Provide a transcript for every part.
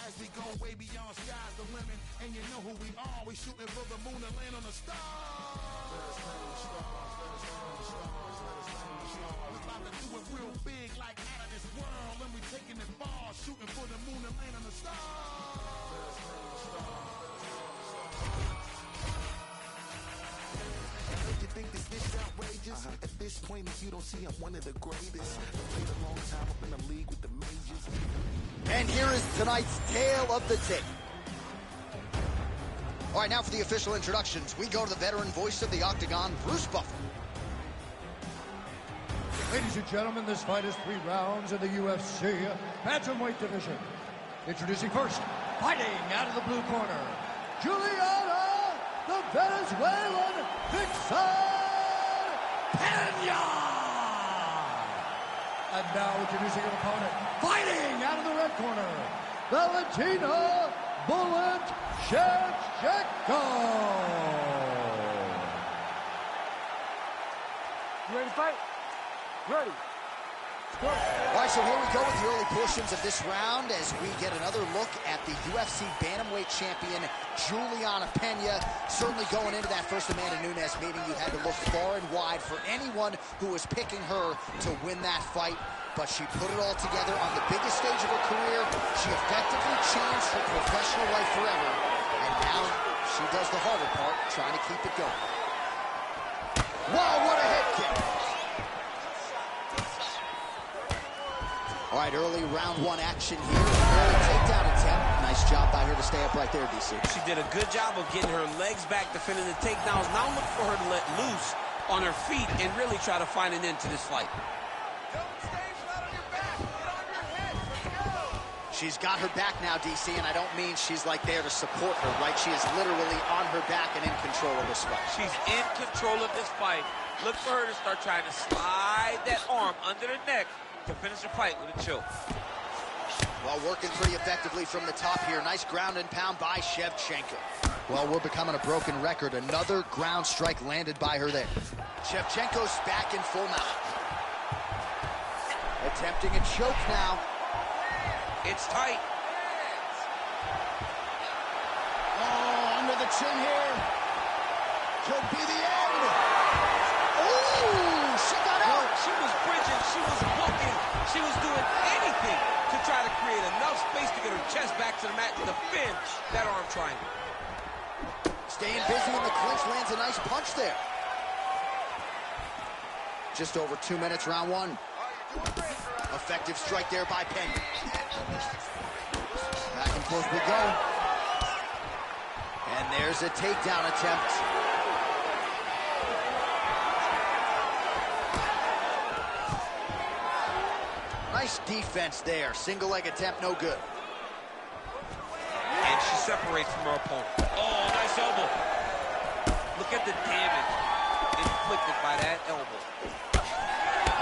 rise, we go way beyond skies the limit. And you know who we are, we shooting for the moon and land on the stars. Let us land on the stars, let us land on the stars, let us land on the stars. We're about to do it real big, like out of this world. And we taking it far, shooting for the moon and land on the stars. Let us land on the stars. You think this is outrageous? At this point, if you don't see I'm one of the greatest. I played a long time up in the league with the majors. And here is tonight's tale of the tape. All right, now for the official introductions, we go to the veteran voice of the Octagon, Bruce Buffer. Ladies and gentlemen, this fight is 3 rounds in the UFC bantamweight division. Introducing first, fighting out of the blue corner, Juliana, the Venezuelan Vixen Pena. And now introducing an opponent, fighting out of the red corner, Valentina Bullet Shevchenko. You ready to fight? Ready. All right, so here we go with the early portions of this round as we get another look at the UFC bantamweight champion, Juliana Pena. Certainly going into that first Amanda Nunes meeting, you had to look far and wide for anyone who was picking her to win that fight. But she put it all together on the biggest stage of her career. She effectively changed her professional life forever. And now she does the harder part, trying to keep it going. Wow, what a head kick. All right, early round 1 action here. Early takedown attempt. Nice job by her to stay up right there, DC. She did a good job of getting her legs back, defending the takedowns. Now look for her to let loose on her feet and really try to find an end to this fight. She's got her back now, DC, and I don't mean she's like there to support her, right? She is literally on her back and in control of this fight. She's in control of this fight. Look for her to start trying to slide that arm under the neck to finish the fight with a choke. Well, working pretty effectively from the top here. Nice ground and pound by Shevchenko. Well, we're becoming a broken record. Another ground strike landed by her there. Shevchenko's back in full mount. Attempting a choke now. It's tight. Oh, under the chin here. Could be the end. Oh, she got out. She was bridging. She was hooking. She was doing anything to try to create enough space to get her chest back to the mat and defend that arm triangle. Staying busy in the clinch, lands a nice punch there. Just over 2 minutes, round 1. Effective strike there by Pena. Back and forth we go. And there's a takedown attempt. Nice defense there. Single leg attempt, no good. And she separates from her opponent. Oh, nice elbow. Look at the damage inflicted by that elbow.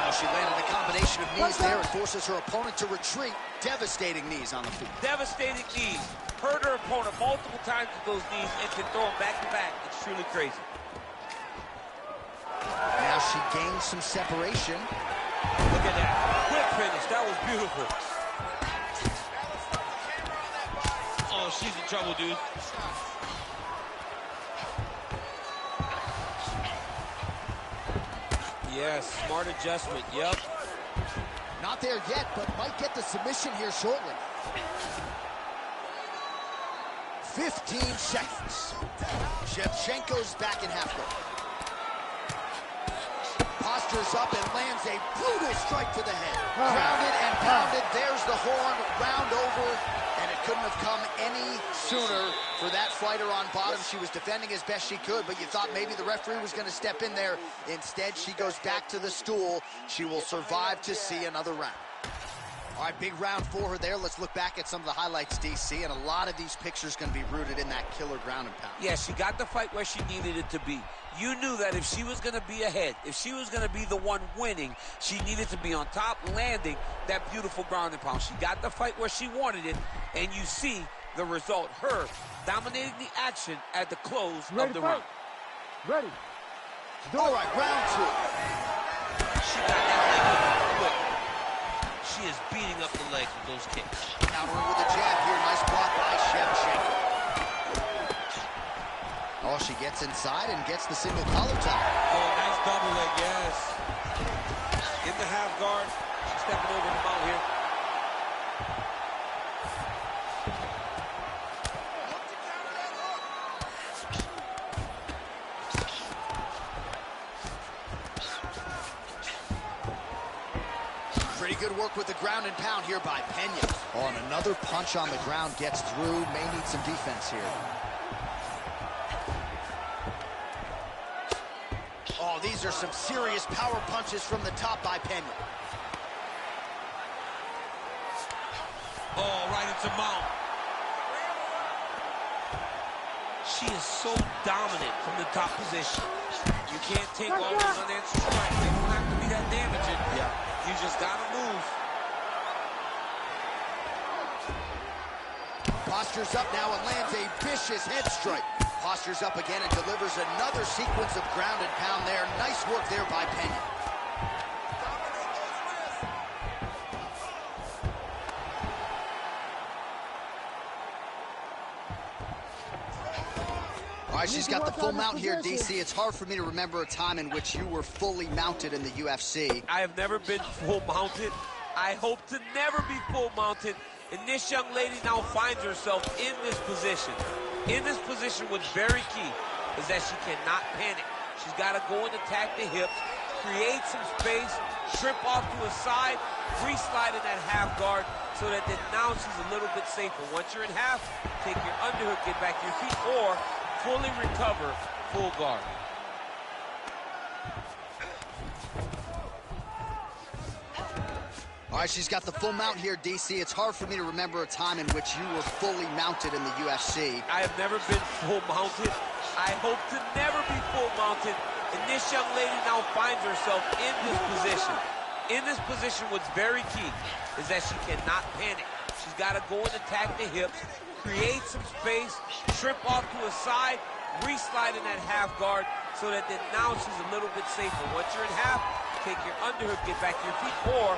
Oh, she landed a combination of knees there and forces her opponent to retreat. Devastating knees on the feet. Devastating knees. Hurt her opponent multiple times with those knees and can throw them back to back. It's truly crazy. Now she gains some separation. Look at that. Quick finish. That was beautiful. Oh, she's in trouble, dude. Yes, smart adjustment. Yep. Not there yet, but might get the submission here shortly. 15 seconds. Shevchenko's back in half guard. Postures up and lands a brutal strike to the head. Grounded and pounded. There's the horn. Round over. And it couldn't have come any sooner for that fighter on bottom. She was defending as best she could, but you thought maybe the referee was going to step in there. Instead, she goes back to the stool. She will survive to see another round. All right, big round for her there. Let's look back at some of the highlights, DC, and a lot of these pictures going to be rooted in that killer ground and pound. Yeah, she got the fight where she needed it to be. You knew that if she was going to be ahead, if she was going to be the one winning, she needed to be on top, landing that beautiful ground and pound. She got the fight where she wanted it, and you see the result. Her dominating the action at the close of the round. Ready. All right, round 2. She got that leg quick. she is beating up the legs with those kicks. Countering with a jab here. Nice block by Shevchenko. Oh, she gets inside and gets the single collar tie. Oh, nice double leg, yes. In the half guard. She's stepping over the mount here. Pretty good work with the ground and pound here by Pena. Oh, and another punch on the ground gets through. May need some defense here. Oh, these are some serious power punches from the top by Pena. Oh, right into mount. She is so dominant from the top position. You can't take all those unanswered strikes. They don't have to be that damaging. Yeah. You just gotta move. Postures up now and lands a vicious head strike. Postures up again and delivers another sequence of ground and pound there. Nice work there by Pena. All right, she's got the full mount here, DC. It's hard for me to remember a time in which you were fully mounted in the UFC. I have never been full mounted. I hope to never be full mounted. And this young lady now finds herself in this position. In this position, what's very key is that she cannot panic. She's got to go and attack the hips, create some space, trip off to a side, re-slide in that half guard so that then now she's a little bit safer. Once you're in half, take your underhook, get back to your feet, or fully recover, full guard. All right, she's got the full mount here, DC. It's hard for me to remember a time in which you were fully mounted in the UFC. I have never been full mounted. I hope to never be full mounted. And this young lady now finds herself in this position. In this position, what's very key is that she cannot panic. She's got to go and attack the hips, create some space, trip off to a side, re-slide in that half guard so that then now she's a little bit safer. Once you're in half, take your underhook, get back to your feet, or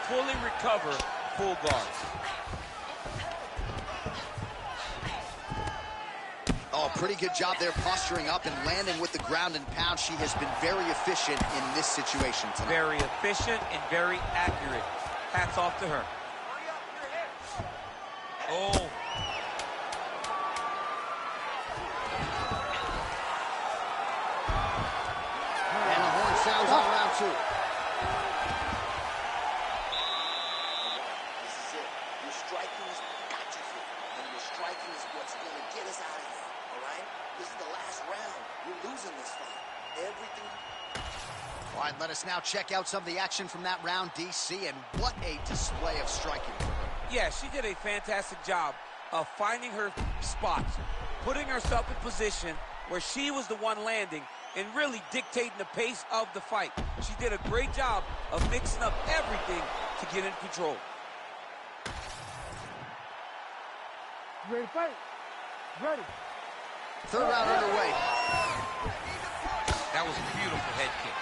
fully recover, full guard. Oh, pretty good job there posturing up and landing with the ground and pound. She has been very efficient in this situation tonight. Very efficient and very accurate. Hats off to her. Oh. And the horn sounds on round two. This is it. Your striking is what got you here. And your striking is what's going to get us out of here. All right? This is the last round. You're losing this fight. Everything. All right, let us now check out some of the action from that round, DC, and what a display of striking. Yeah, she did a fantastic job of finding her spots, putting herself in position where she was the one landing and really dictating the pace of the fight. She did a great job of mixing up everything to get in control. You ready to fight? Ready. Third round underway. That was a beautiful head kick.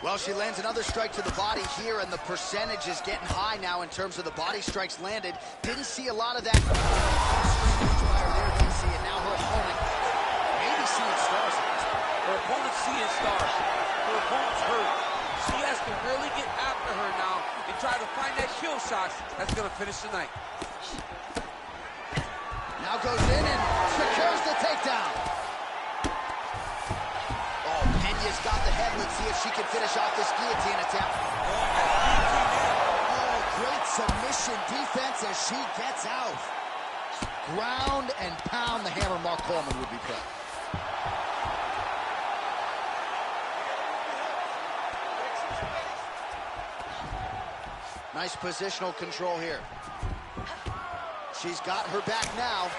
Well, she lands another strike to the body here, and the percentage is getting high now in terms of the body strikes landed. Didn't see a lot of that fire there, DC, and now her opponent maybe seeing stars at this point. Her opponent's seeing stars. Her opponent's hurt. She has to really get after her now and try to find that kill shot that's going to finish the night. Now goes in and secures the takedown. Oh, Pena's got the head. Let's see if she can finish off this guillotine attempt. Oh, great submission defense as she gets out. Ground and pound, the hammer Mark Coleman would be proud. Nice positional control here. She's got her back now.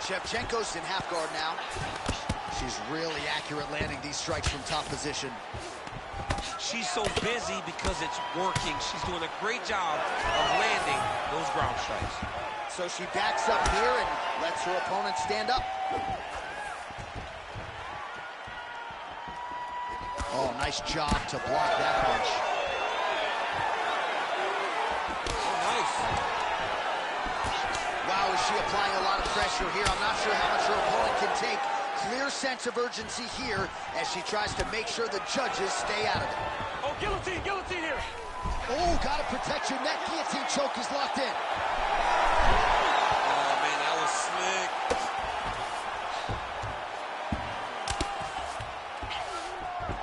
Shevchenko's in half guard now. She's really accurate landing these strikes from top position. She's so busy because it's working. She's doing a great job of landing those ground strikes. So she backs up here and lets her opponent stand up. Oh, nice job to block that punch. Oh, nice. Wow, is she applying a lot of pressure here? I'm not sure how much her opponent can take. Clear sense of urgency here as she tries to make sure the judges stay out of it. Oh, guillotine here. Oh, gotta protect your neck. Guillotine choke is locked in. Oh, man, that was slick.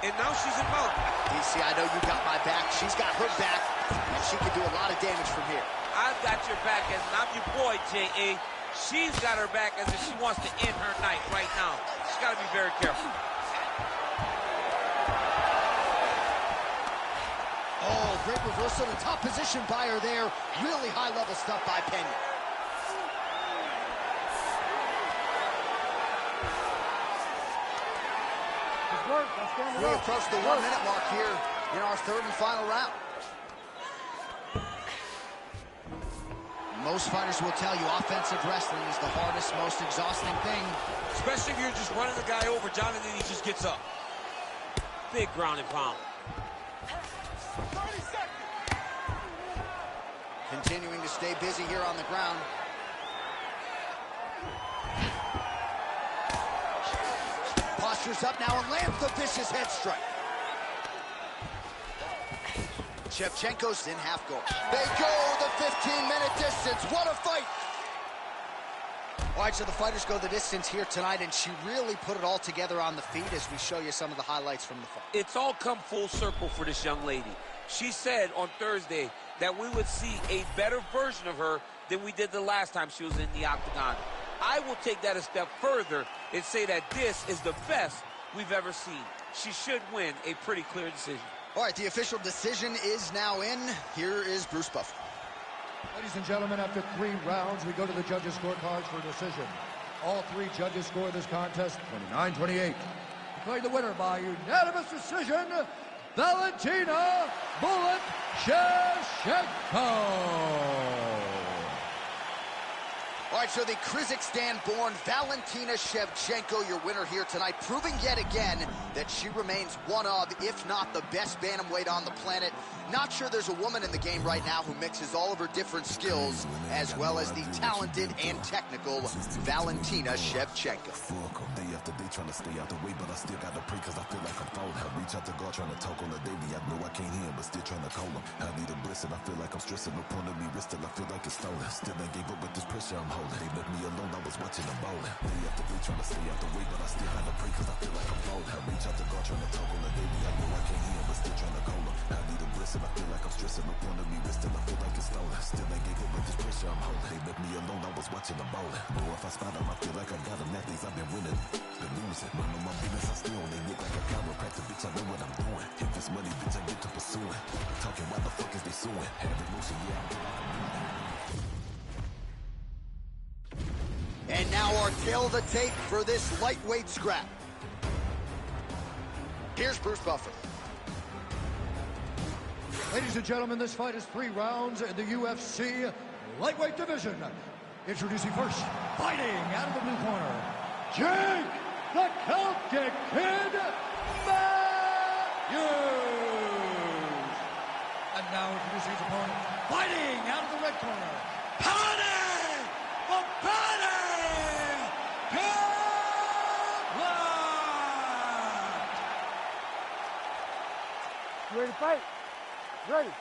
And now she's in mount. DC, I know you got my back. She's got her back, and she can do a lot of damage from here. I've got your back as I'm your boy, J.A. She's got her back as if she wants to end her night right now. She's got to be very careful. Oh, great reversal and top position by her there. Really high-level stuff by Pena. We approach the 1 minute mark here in our third and final round. Most fighters will tell you offensive wrestling is the hardest, most exhausting thing. Especially if you're just running the guy over, John, and then he just gets up. Big ground and pound. 30 seconds. Continuing to stay busy here on the ground. Postures up now and lands the vicious head strike. Shevchenko's in half guard. They go the 15-minute distance. What a fight! All right, so the fighters go the distance here tonight, and she really put it all together on the feet as we show you some of the highlights from the fight. It's all come full circle for this young lady. She said on Thursday that we would see a better version of her than we did the last time she was in the octagon. I will take that a step further and say that this is the best we've ever seen. She should win a pretty clear decision. All right, the official decision is now in. Here is Bruce Buffer. Ladies and gentlemen, after 3 rounds, we go to the judges' scorecards for a decision. All 3 judges score this contest 29-28. Declaring the winner by unanimous decision, Valentina "Bullet" Shevchenko. All right, so the Kazakhstan-born Valentina Shevchenko, your winner here tonight, proving yet again that she remains one of, if not the best bantamweight on the planet. Not sure there's a woman in the game right now who mixes all of her different skills, as well as the talented and technical Valentina Shevchenko. Day after day trying to stay out the way, but I still gotta pray cause I feel like I'm falling. I reach out to God trying to talk on the daily. I know I can't hear him, but still trying to call him. I need a blessing, I feel like I'm stressing. No point of me resting, I feel like it's stolen. Still ain't gave up with this pressure I'm holding. They left me alone, I was watching them ballin'. Day after day trying to stay out the way, but I still gotta pray cause I feel like I'm falling. I reach out to God trying to talk on the daily. I know I can't hear him, but still trying to call him. I need a blessing, I feel like I'm stressing. No point of me resting, I feel like it's stolen. Still ain't gave up with this pressure I'm holding. They left me alone, I was watching them ballin'. Know if I spot them, I feel like I got them. That days I've been winning. Been losing. None of my business, I still they look like a chiropractor, bitch, I know what I'm doing. If it's money, bitch, I get to pursuing. Talking, why the fuck is they suing? Have emotion, yeah, I'm doing. And now our tail of the tape for this lightweight scrap. Here's Bruce Buffer. Ladies and gentlemen, this fight is 3 rounds in the UFC lightweight division. Introducing first, fighting out of the blue corner, Jake the Celtic Kid Matthews. And now introducing his opponent, fighting out of the red corner, Paddy the Paddy Pimblett. You ready to fight? Ready.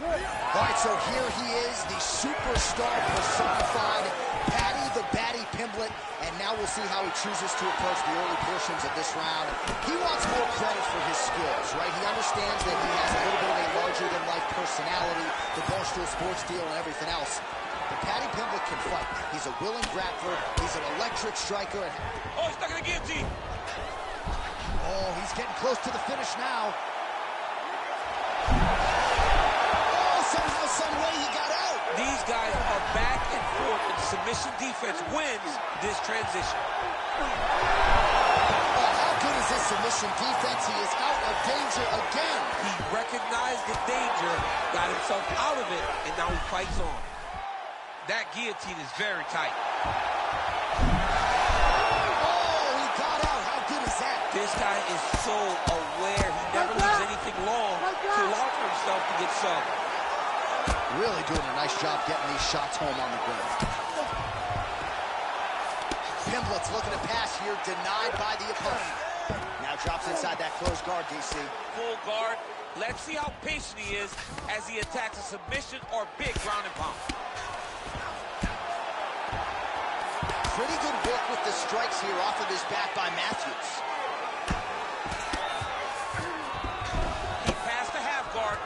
Good. All right, so here he is, the superstar personified, Paddy the Batty Pimblett, and now we'll see how he chooses to approach the early portions of this round. He wants more credit for his skills, right? He understands that he has a little bit of a larger-than-life personality, the Barstool Sports deal and everything else. But Paddy Pimblett can fight. He's a willing grappler. He's an electric striker. Oh, he's stuck in the guillotine. Oh, he's getting close to the finish now. Somehow, some way he got out. These guys are back and forth, and submission defense wins this transition. Oh, how good is this submission defense? He is out of danger again. He recognized the danger, got himself out of it, and now he fights on. That guillotine is very tight. Oh, he got out. How good is that? This guy is so aware. He never leaves anything long to allow for himself to get subbed. Really doing a nice job getting these shots home on the ground. Pimblett's looking to pass here, denied by the opponent. Now drops inside that closed guard, DC. Full guard. Let's see how patient he is as he attacks a submission or big ground and pound. Pretty good work with the strikes here off of his back by Matthews. He passed the half guard.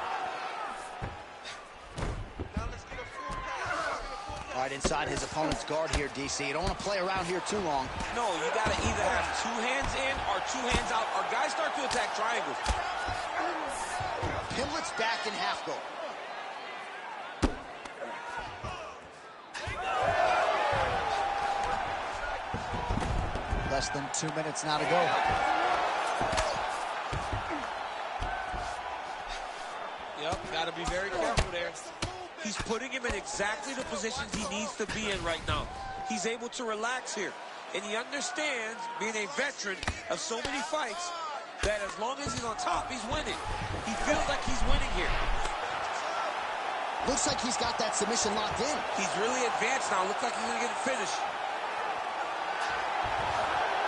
All right, inside his opponent's guard here, DC. You don't want to play around here too long. No, you got to either have 2 hands in or 2 hands out, or guys start to attack triangles. Pimblett's back in half guard. Less than 2 minutes now to go. Yep, got to be very careful there. He's putting him in exactly the positions he needs to be in right now. He's able to relax here. And he understands, being a veteran of so many fights, that as long as he's on top, he's winning. He feels like he's winning here. Looks like he's got that submission locked in. He's really advanced now. Looks like he's going to get it finished.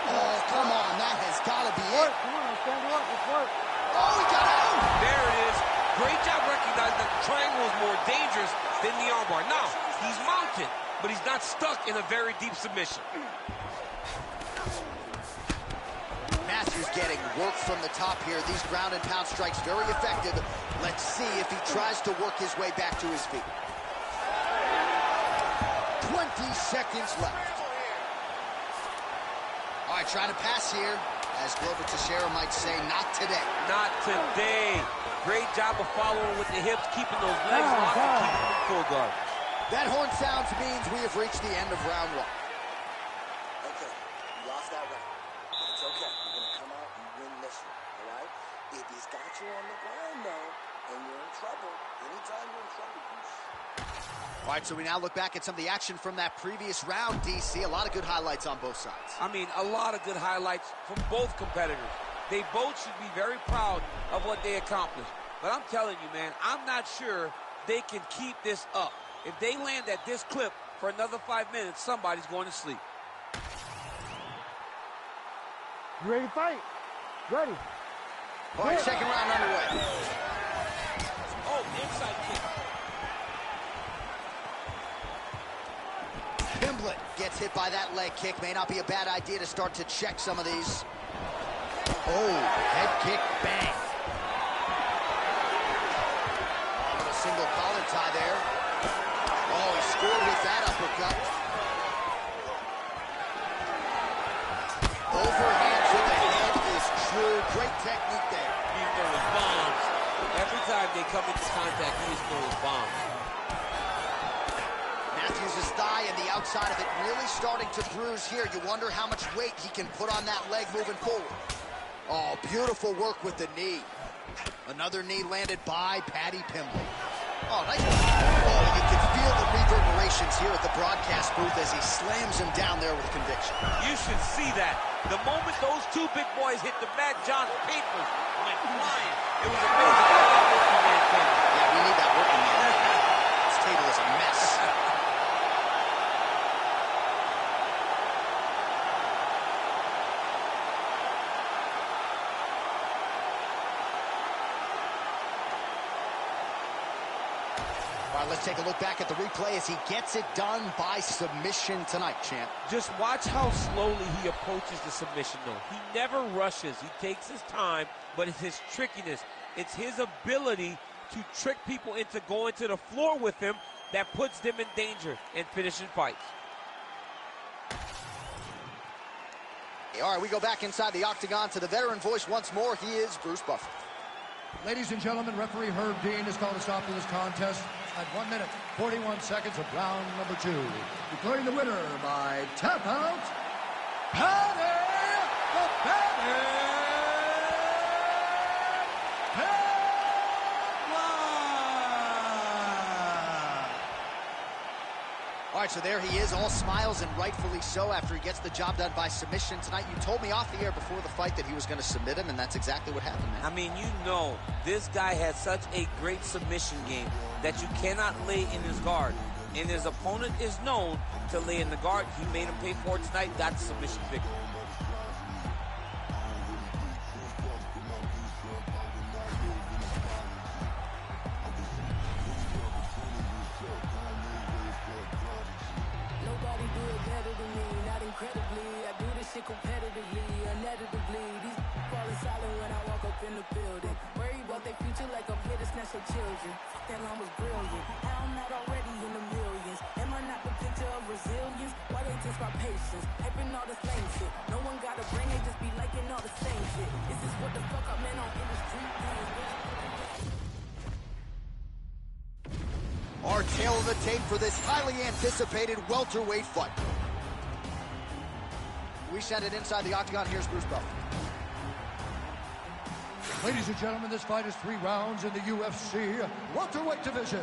Oh, come on. That has got to be it. Come on, stand up. It's work. Oh, he got out. There it is. Great job recognizing that the triangle is more dangerous than the armbar. Now, he's mounted, but he's not stuck in a very deep submission. Matthews getting work from the top here. These ground and pound strikes very effective. Let's see if he tries to work his way back to his feet. 20 seconds left. All right, trying to pass here. As Glover Teixeira might say, not today. Not today. Great job of following with the hips, keeping those legs locked and keeping them in full guard. That horn sounds means we have reached the end of round 1. Okay, you lost that round. It's okay. You're going to come out and win this one, all right? If he's got you on the ground, though, and you're in trouble, anytime you're in trouble, All right, so we now look back at some of the action from that previous round, DC. A lot of good highlights on both sides. I mean, a lot of good highlights from both competitors. They both should be very proud of what they accomplished. But I'm telling you, man, I'm not sure they can keep this up. If they land at this clip for another 5 minutes, somebody's going to sleep. You ready to fight? Ready. All right, second round underway. Oh, inside kick. Pimblett gets hit by that leg kick. May not be a bad idea to start to check some of these. Oh, head kick, bang. With a single collar tie there. Oh, he scored with that uppercut. Overhand to the head is true. Great technique there. He's throwing bombs. Every time they come into contact, he's throwing bombs. Matthews' thigh and the outside of it really starting to bruise here. You wonder how much weight he can put on that leg moving forward. Oh, beautiful work with the knee. Another knee landed by Paddy Pimblett. Oh, nice. Oh, you can feel the reverberations here at the broadcast booth as he slams him down there with conviction. You should see that. The moment those two big boys hit the mat, John's papers went flying. It was amazing how that working man came. Yeah, we need that working man. This table is a mess. All right, let's take a look back at the replay as he gets it done by submission tonight, champ. Just watch how slowly he approaches the submission, though. He never rushes. He takes his time, but it's his trickiness. It's his ability to trick people into going to the floor with him that puts them in danger and finishing fights. All right, we go back inside the octagon to the veteran voice once more. He is Bruce Buffer. Ladies and gentlemen, referee Herb Dean has called a stop to this contest at 1 minute, 41 seconds of round number 2. Declaring the winner by tap out, Paddy the Paddy Pimblett. All right, so there he is, all smiles, and rightfully so after he gets the job done by submission tonight. You told me off the air before the fight that he was going to submit him, and that's exactly what happened, man. I mean, you know, this guy has such a great submission game that you cannot lay in his guard. And his opponent is known to lay in the guard. He made him pay for it tonight, got the submission victory. Competitively, inevitably, these falling silent when I walk up in the building. Worry about their future like I'm here to snatch their children. Fuck, that line was brilliant. How I'm not already in the millions? Am I not the picture of resilience? Why they test my patience? Hyping all this lame shit. No one gotta bring it, just be liking all the same shit. This is what the fuck I'm in on industry. Our tail of the tape for this highly anticipated welterweight fight. We send it inside the octagon. Here's Bruce Buffer. Ladies and gentlemen, this fight is 3 rounds in the UFC welterweight division.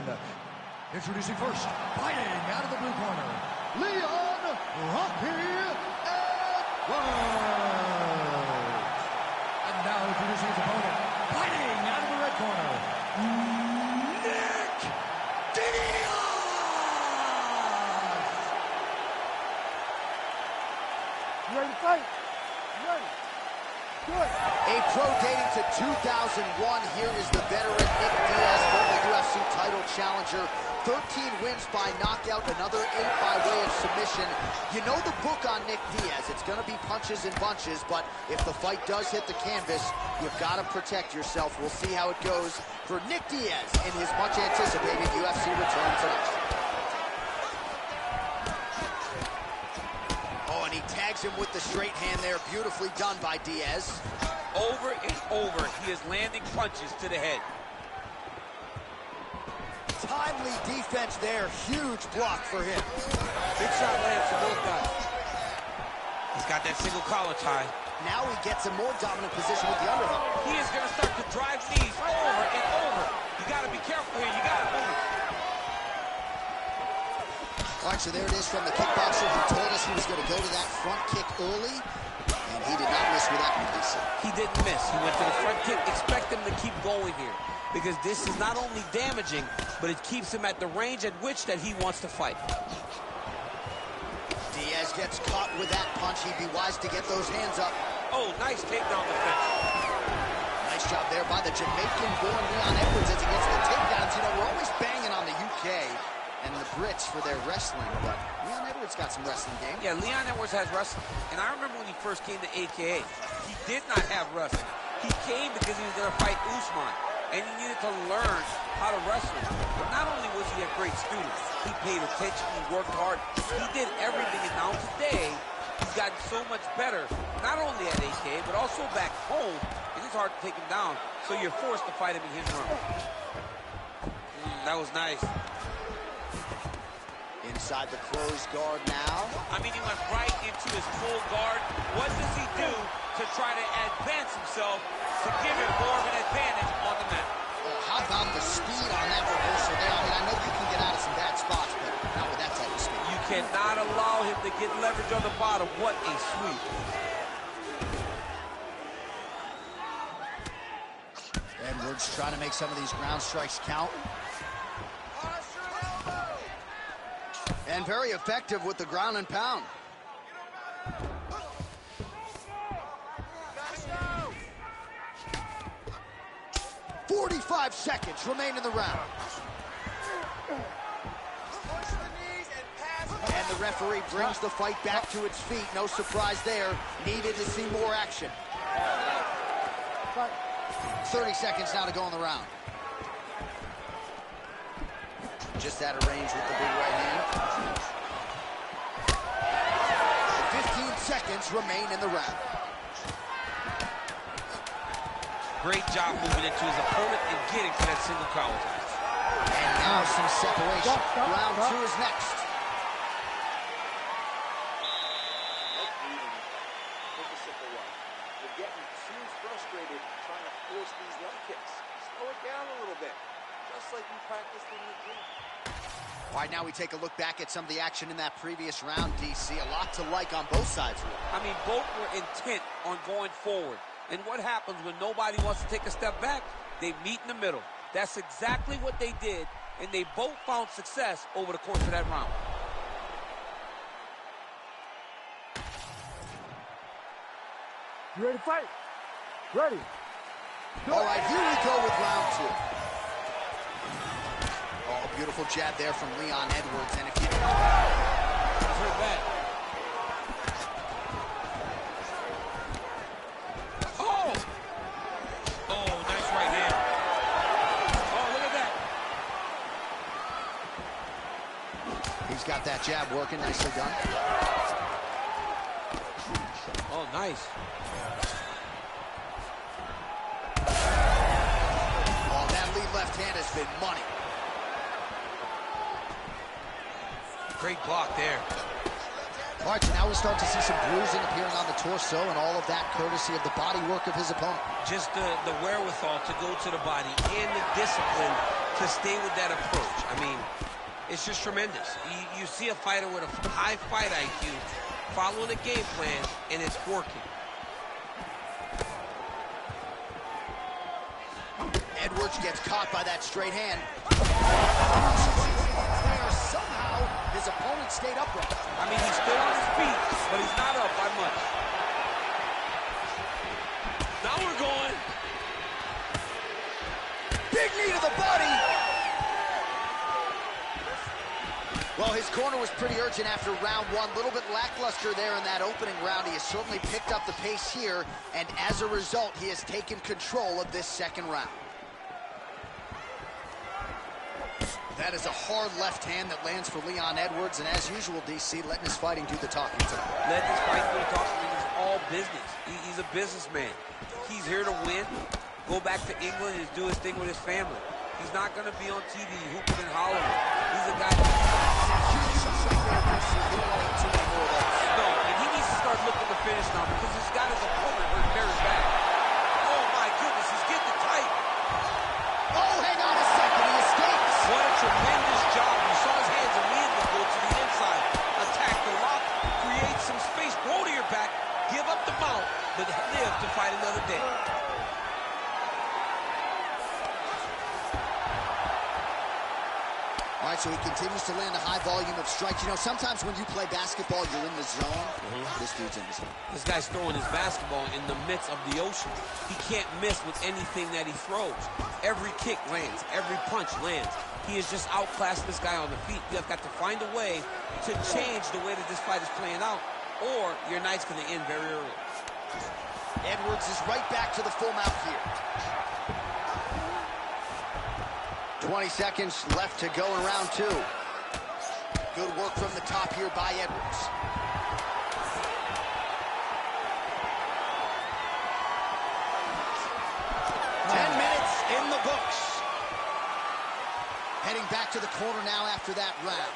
Introducing first, fighting out of the blue corner, Leon Rocky Edwards. And now introducing his opponent, fighting out of the red corner, Nick Diaz. You ready to fight? You ready? Good. A pro dating to 2001. Here is the veteran Nick Diaz, former UFC title challenger. 13 wins by knockout, another 8 by way of submission. You know the book on Nick Diaz. It's going to be punches and bunches, but if the fight does hit the canvas, you've got to protect yourself. We'll see how it goes for Nick Diaz in his much-anticipated UFC return tonight. He tags him with the straight hand there. Beautifully done by Diaz. Over and over, he is landing punches to the head. Timely defense there. Huge block for him. Big shot lands for both guys. He's got that single collar tie. Now he gets a more dominant position with the underhook. He is going to start to drive knees over and over. You got to be careful here. You got to move. All right, so there it is from the kickboxer who told us he was going to go to that front kick early, and he did not miss with that one, Lisa. He didn't miss. He went to the front kick. Expect him to keep going here because this is not only damaging, but it keeps him at the range at which that he wants to fight. Diaz gets caught with that punch. He'd be wise to get those hands up. Oh, nice takedown defense. Nice job there by the Jamaican-born Leon Edwards as he gets the takedowns. You know, we're always banging on the UK and the Brits for their wrestling, but Leon Edwards got some wrestling game. Yeah, Leon Edwards has wrestling. And I remember when he first came to AKA, he did not have wrestling. He came because he was going to fight Usman, and he needed to learn how to wrestle. But not only was he a great student, he paid attention, he worked hard, he did everything, and now today, he's gotten so much better, not only at AKA, but also back home. It is hard to take him down, so you're forced to fight him in his room. That was nice. Inside the closed guard now. I mean, he went right into his full guard. What does he do to try to advance himself to give him more of an advantage on the mat? Oh, how about the speed on that reversal there? I mean, I know you can get out of some bad spots, but not with that type of speed. You cannot allow him to get leverage on the bottom. What a sweep. Edwards trying to make some of these ground strikes count. And very effective with the ground and pound. "45 seconds remain in the round. And the referee brings the fight back to its feet. No surprise there. Needed to see more action. 30 seconds now to go in the round. Just out of range with the big right hand. 15 seconds remain in the round. Great job moving into his opponent and getting to that single collar tie. And now some separation. Round 2 is next. Take a sip of water. You're getting too frustrated trying to force these leg kicks. Slow it down a little bit, just like you practiced in the gym. All right, now we take a look back at some of the action in that previous round, DC. A lot to like on both sides, really. I mean, both were intent on going forward. And what happens when nobody wants to take a step back? They meet in the middle. That's exactly what they did, and they both found success over the course of that round. You ready to fight? Ready. All right, here we go with round 2. Oh, beautiful jab there from Leon Edwards. And if you... Heard that. Oh! Oh, nice right hand. Oh, look at that. He's got that jab working. Nicely done. Oh, nice. Oh, that lead left hand has been money. Great block there. All right, so now we start to see some bruising appearing on the torso, and all of that courtesy of the body work of his opponent. Just the wherewithal to go to the body and the discipline to stay with that approach. I mean, it's just tremendous. You see a fighter with a high fight IQ following a game plan, and it's working. Edwards gets caught by that straight hand. Somehow, his opponent stayed upright. I mean, he stood on his feet, but he's not up by much. Now we're going. Big knee to the body. Well, his corner was pretty urgent after round 1. A little bit lackluster there in that opening round. He has certainly picked up the pace here, and as a result, he has taken control of this second round. That is a hard left hand that lands for Leon Edwards, and as usual, DC, letting his fighting do the talking tonight. Letting his fighting do the talking. It's all business. He's a businessman. He's here to win, go back to England and do his thing with his family. He's not going to be on TV hooping and hollering. He's a guy that... No, and he needs to start looking to finish now because he's got his opponent hurt very bad. Oh, my goodness, he's getting it tight. Oh, hang on a second, he escapes. What a tremendous job. You saw his hands immediately go to the inside. Attack the lock, create some space, roll to your back, give up the mount, but live to fight another day. All right, so he continues to land a high volume of strikes. You know, sometimes when you play basketball, you're in the zone. This dude's in the zone. This guy's throwing his basketball in the midst of the ocean. He can't miss with anything that he throws. Every kick lands. Every punch lands. He has just outclassed this guy on the feet. You have got to find a way to change the way that this fight is playing out, or your night's going to end very early. Edwards is right back to the full mount here. 20 seconds left to go in round 2. Good work from the top here by Edwards. In the books. Heading back to the corner now after that round.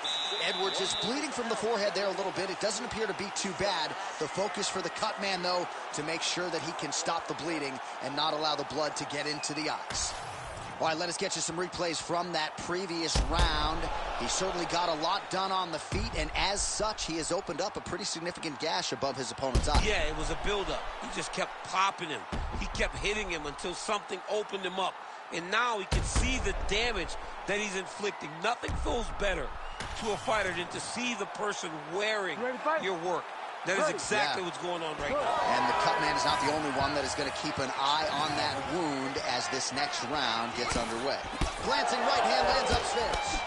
Edwards is bleeding from the forehead there a little bit. It doesn't appear to be too bad. The focus for the cut man, though, to make sure that he can stop the bleeding and not allow the blood to get into the eyes. All right, let us get you some replays from that previous round. He certainly got a lot done on the feet, and as such, he has opened up a pretty significant gash above his opponent's eye. Yeah, it was a build-up. He just kept popping him. He kept hitting him until something opened him up. And now he can see the damage that he's inflicting. Nothing feels better to a fighter than to see the person wearing your work. That is exactly what's going on right now. And the cut man is not the only one that is going to keep an eye on that wound as this next round gets underway. Glancing right hand lands upstairs.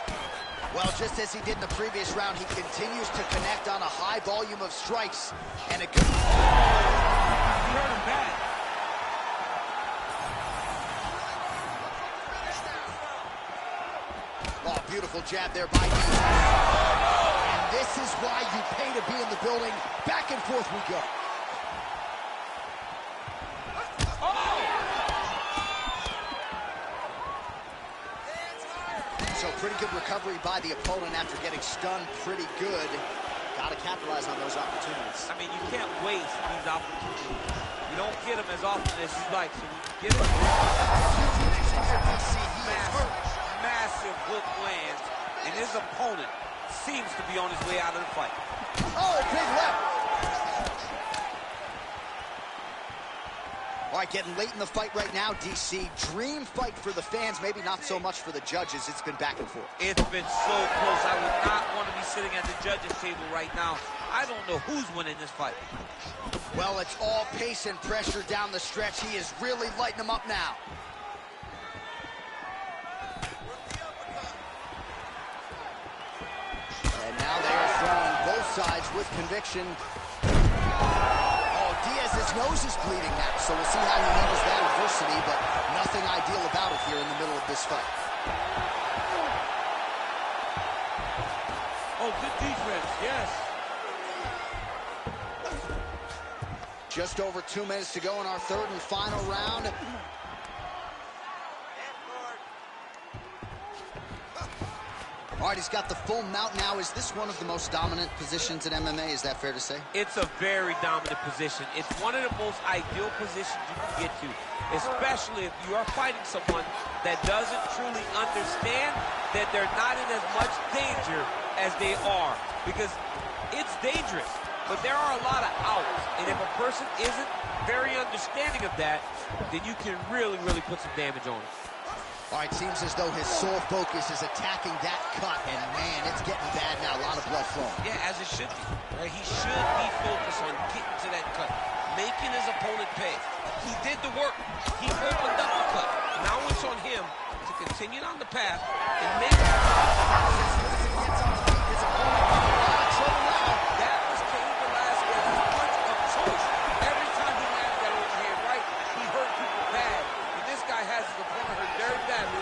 Well, just as he did in the previous round, he continues to connect on a high volume of strikes. And a good... He hurt him bad. Oh, beautiful jab there by And this is why you pay to be in the building. Back and forth we go. So pretty good recovery by the opponent after getting stunned pretty good. Got to capitalize on those opportunities. I mean, you can't waste these opportunities. You don't get them as often as you'd like. So get it. Massive hook lands. and his opponent seems to be on his way out of the fight. Oh, big left. All right, getting late in the fight right now, DC. Dream fight for the fans, maybe not so much for the judges. It's been back and forth. It's been so close. I would not want to be sitting at the judges' table right now. I don't know who's winning this fight. Well, it's all pace and pressure down the stretch. He is really lighting them up now. And now they are throwing both sides with conviction. Oh, Diaz's nose is bleeding now, so we'll see how he handles that adversity, but nothing ideal about it here in the middle of this fight. Oh, good defense, yes. Just over 2 minutes to go in our third and final round. All right, he's got the full mount now. Is this one of the most dominant positions in MMA? Is that fair to say? It's a very dominant position. It's one of the most ideal positions you can get to, especially if you are fighting someone that doesn't truly understand that they're not in as much danger as they are, because it's dangerous, but there are a lot of outs, and if a person isn't very understanding of that, then you can really, really put some damage on it. All right, seems as though his sole focus is attacking that cut, and man, it's getting bad now. A lot of blood flowing. Yeah, as it should be. Right? He should be focused on getting to that cut, making his opponent pay. He did the work. He opened up the cut. Now it's on him to continue on the path and make it. That was Cain Velasquez's punch of choice. Every time he landed that overhand right, he hurt people bad. And this guy has his opponent hurt very badly.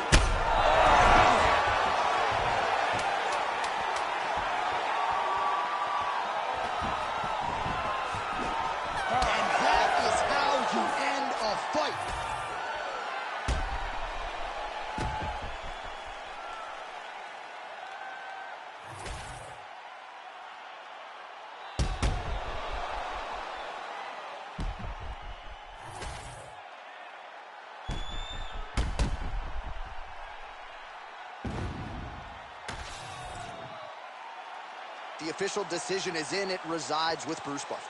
And that is how you end a fight. The official decision is in. It resides with Bruce Buffer.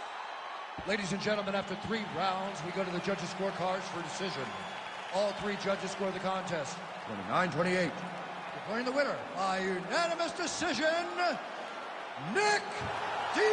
Ladies and gentlemen, after 3 rounds, we go to the judges' scorecards for decision. All 3 judges score the contest 29-28. Declaring the winner by unanimous decision, Nick Diaz.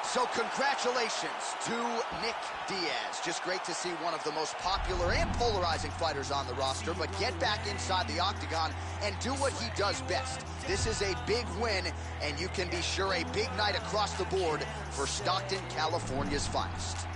So congratulations to Nick Diaz. Just great to see one of the most popular and polarizing fighters on the roster, but get back inside the octagon and do what he does best. This is a big win, and you can be sure a big night across the board for Stockton, California's finest.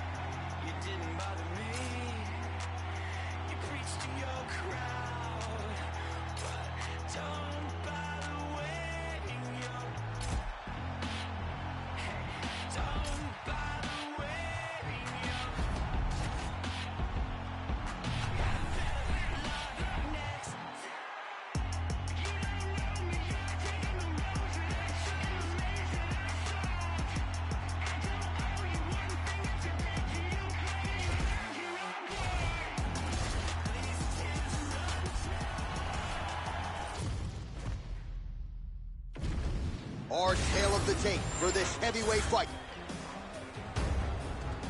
Our tale of the tape for this heavyweight fight.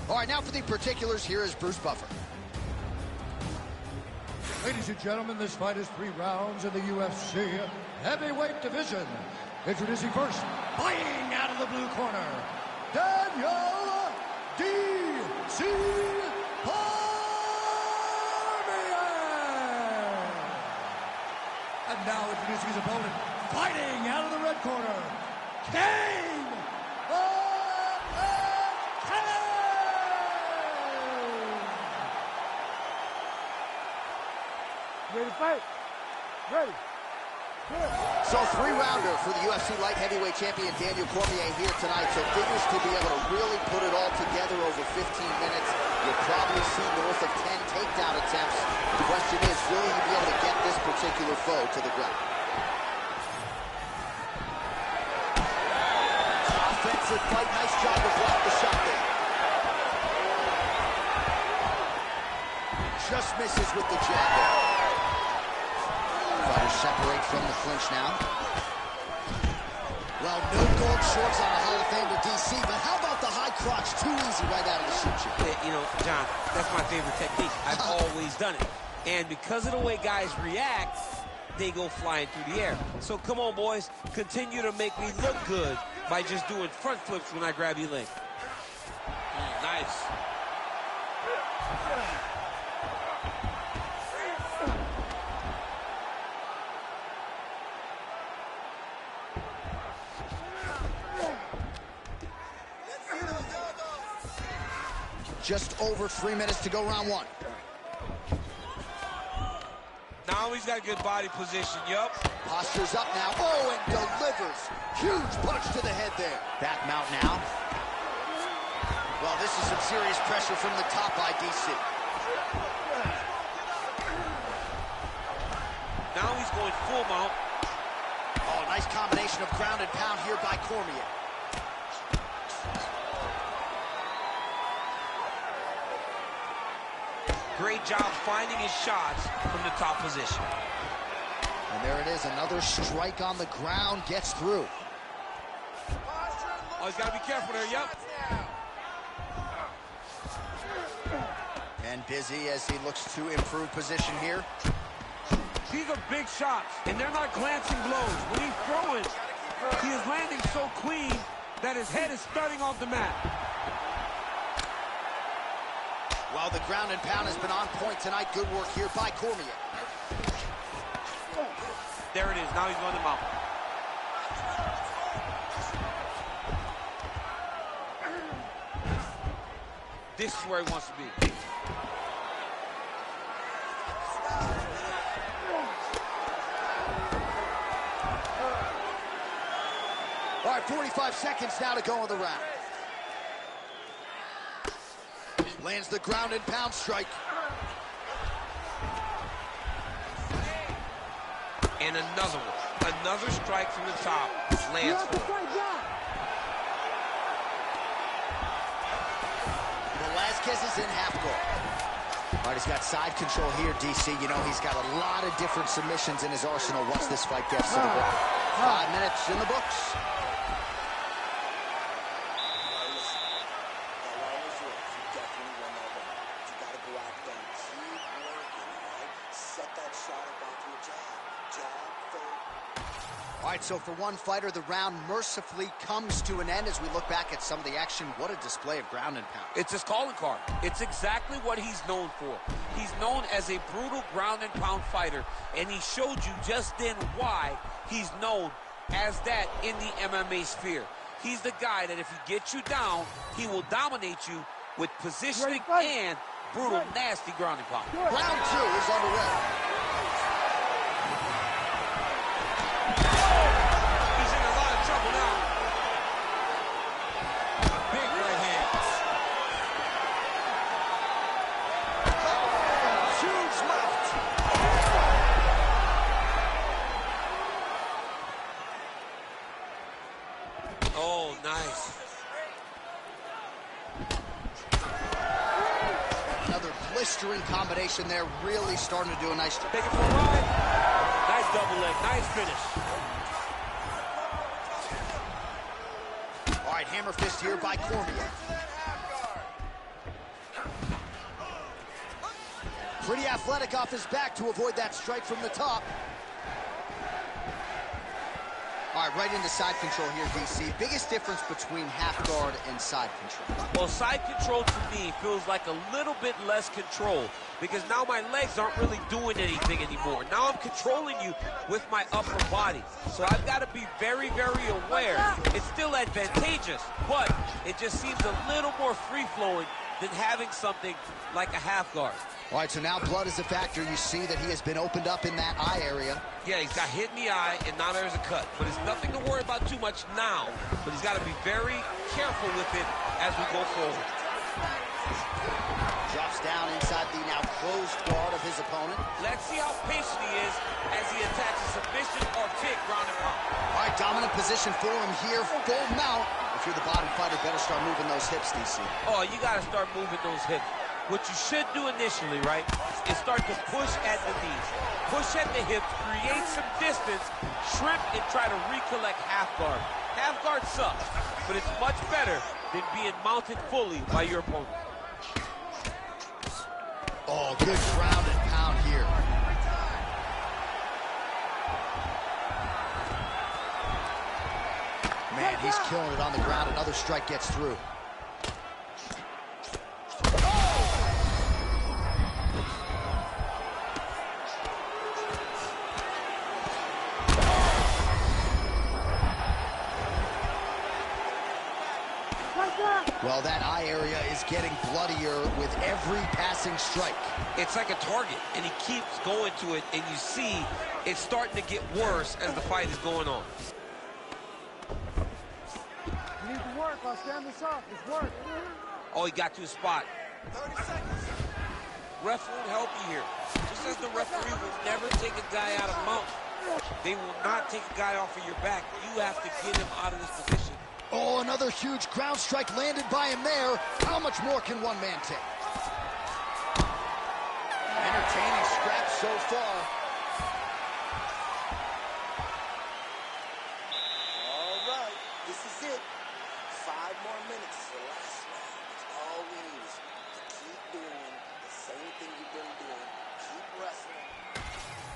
All right, now for the particulars, here is Bruce Buffer. Ladies and gentlemen, this fight is 3 rounds in the UFC heavyweight division. Introducing first, fighting out of the blue corner, Daniel D.C. And now introducing his opponent, fighting out of the red corner, Cain Velasquez. Ready to fight? Ready. So 3-rounder for the UFC light heavyweight champion Daniel Cormier here tonight. So figures to be able to really put it all together over 15 minutes. You'll probably see north of 10 takedown attempts. The question is, will he be able to get this particular foe to the ground? Offensive fight, nice job to block the shot there. just misses with the jab there. Fighters separate from the clinch now. Well, no gold shorts on a Hall of Famer DC, but how about the high crotch? Too easy right out of the shoot. You know, John, that's my favorite technique. I've always done it. And because of the way guys react, they go flying through the air. So come on, boys. Continue to make me look good by just doing front flips when I grab your leg. Nice. Just over 3 minutes to go, round one. Now he's got a good body position, yup. Posture's up now. Oh, and delivers. Huge punch to the head there. Back mount now. Well, this is some serious pressure from the top by DC. Now he's going full mount. Oh, nice combination of ground and pound here by Cormier. Great job finding his shots from the top position. And there it is, another strike on the ground, gets through. Oh, he's got to be careful there, yep. And busy as he looks to improve position here. These are big shots, and they're not glancing blows. When he's throwing, he is landing so clean that his head is starting off the mat. Well, the ground and pound has been on point tonight. Good work here by Cormier. There it is. Now he's going to mount. This is where he wants to be. All right, 45 seconds now to go in the round. Lands the ground and pound strike. And another one. Another strike from the top. Lands for him. Velasquez is in half guard. All right, he's got side control here, DC. You know, he's got a lot of different submissions in his arsenal once this fight gets to the book. 5 minutes in the books. All right, so for one fighter, the round mercifully comes to an end as we look back at some of the action. What a display of ground and pound. It's his calling card. It's exactly what he's known for. He's known as a brutal ground and pound fighter, and he showed you just then why he's known as that in the MMA sphere. He's the guy that if he gets you down, he will dominate you with positioning and brutal, nasty ground and pound. Round two is underway. Oh, nice. Another blistering combination there, really starting to do a nice job. Take it for a ride. Nice double leg, nice finish. All right, hammer fist here by Cormier. Pretty athletic off his back to avoid that strike from the top. All right, right into side control here, DC. Biggest difference between half guard and side control? Well, side control to me feels like a little bit less control because now my legs aren't really doing anything anymore. Now I'm controlling you with my upper body. So I've got to be very, very aware. It's still advantageous, but it just seems a little more free-flowing than having something like a half guard. All right, so now blood is a factor. You see that he has been opened up in that eye area. Yeah, he's got hit in the eye, and now there's a cut. But it's nothing to worry about too much now. But he's got to be very careful with it as we go forward. Drops down inside the now closed guard of his opponent. Let's see how patient he is as he attacks a submission or kick ground and pound. All right, dominant position for him here, full mount. If you're the bottom fighter, better start moving those hips, DC. Oh, you got to start moving those hips. What you should do initially, right, is start to push at the knees, push at the hips, create some distance, shrimp, and try to recollect half guard. Half guard sucks, but it's much better than being mounted fully by your opponent. Oh, good ground and pound here. Man, he's killing it on the ground. Another strike gets through. Well, that eye area is getting bloodier with every passing strike. It's like a target, and he keeps going to it, and you see it's starting to get worse as the fight is going on. You need to work. I'll stand this up. It's work. Oh, he got to his spot. 30 seconds. Ref won't help you here. Just as the referee will never take a guy out of mount, they will not take a guy off of your back. You have to get him out of this position. Oh, another huge ground strike landed by him there. How much more can one man take? Entertaining scrap so far. All right, this is it. 5 more minutes is the last round. It's all we need is to keep doing the same thing you've been doing. Keep wrestling.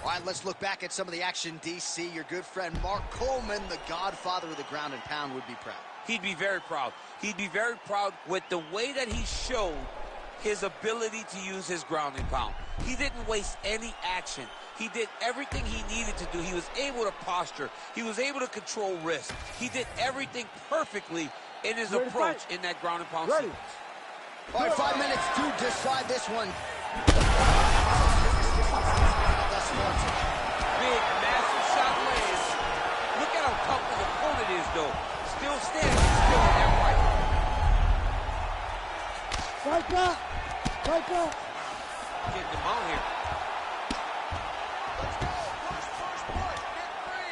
All right, let's look back at some of the action, DC. Your good friend Mark Coleman, the godfather of the ground and pound, would be proud. He'd be very proud. He'd be very proud with the way that he showed his ability to use his ground and pound. He didn't waste any action. He did everything he needed to do. He was able to posture. He was able to control wrist. He did everything perfectly in his approach in that ground and pound sequence. All right, 5 minutes to decide this one. Big, massive shot lands. Look at how tough his opponent is, though. Still standing, still in that fight. Right back. Right back. Getting him out here.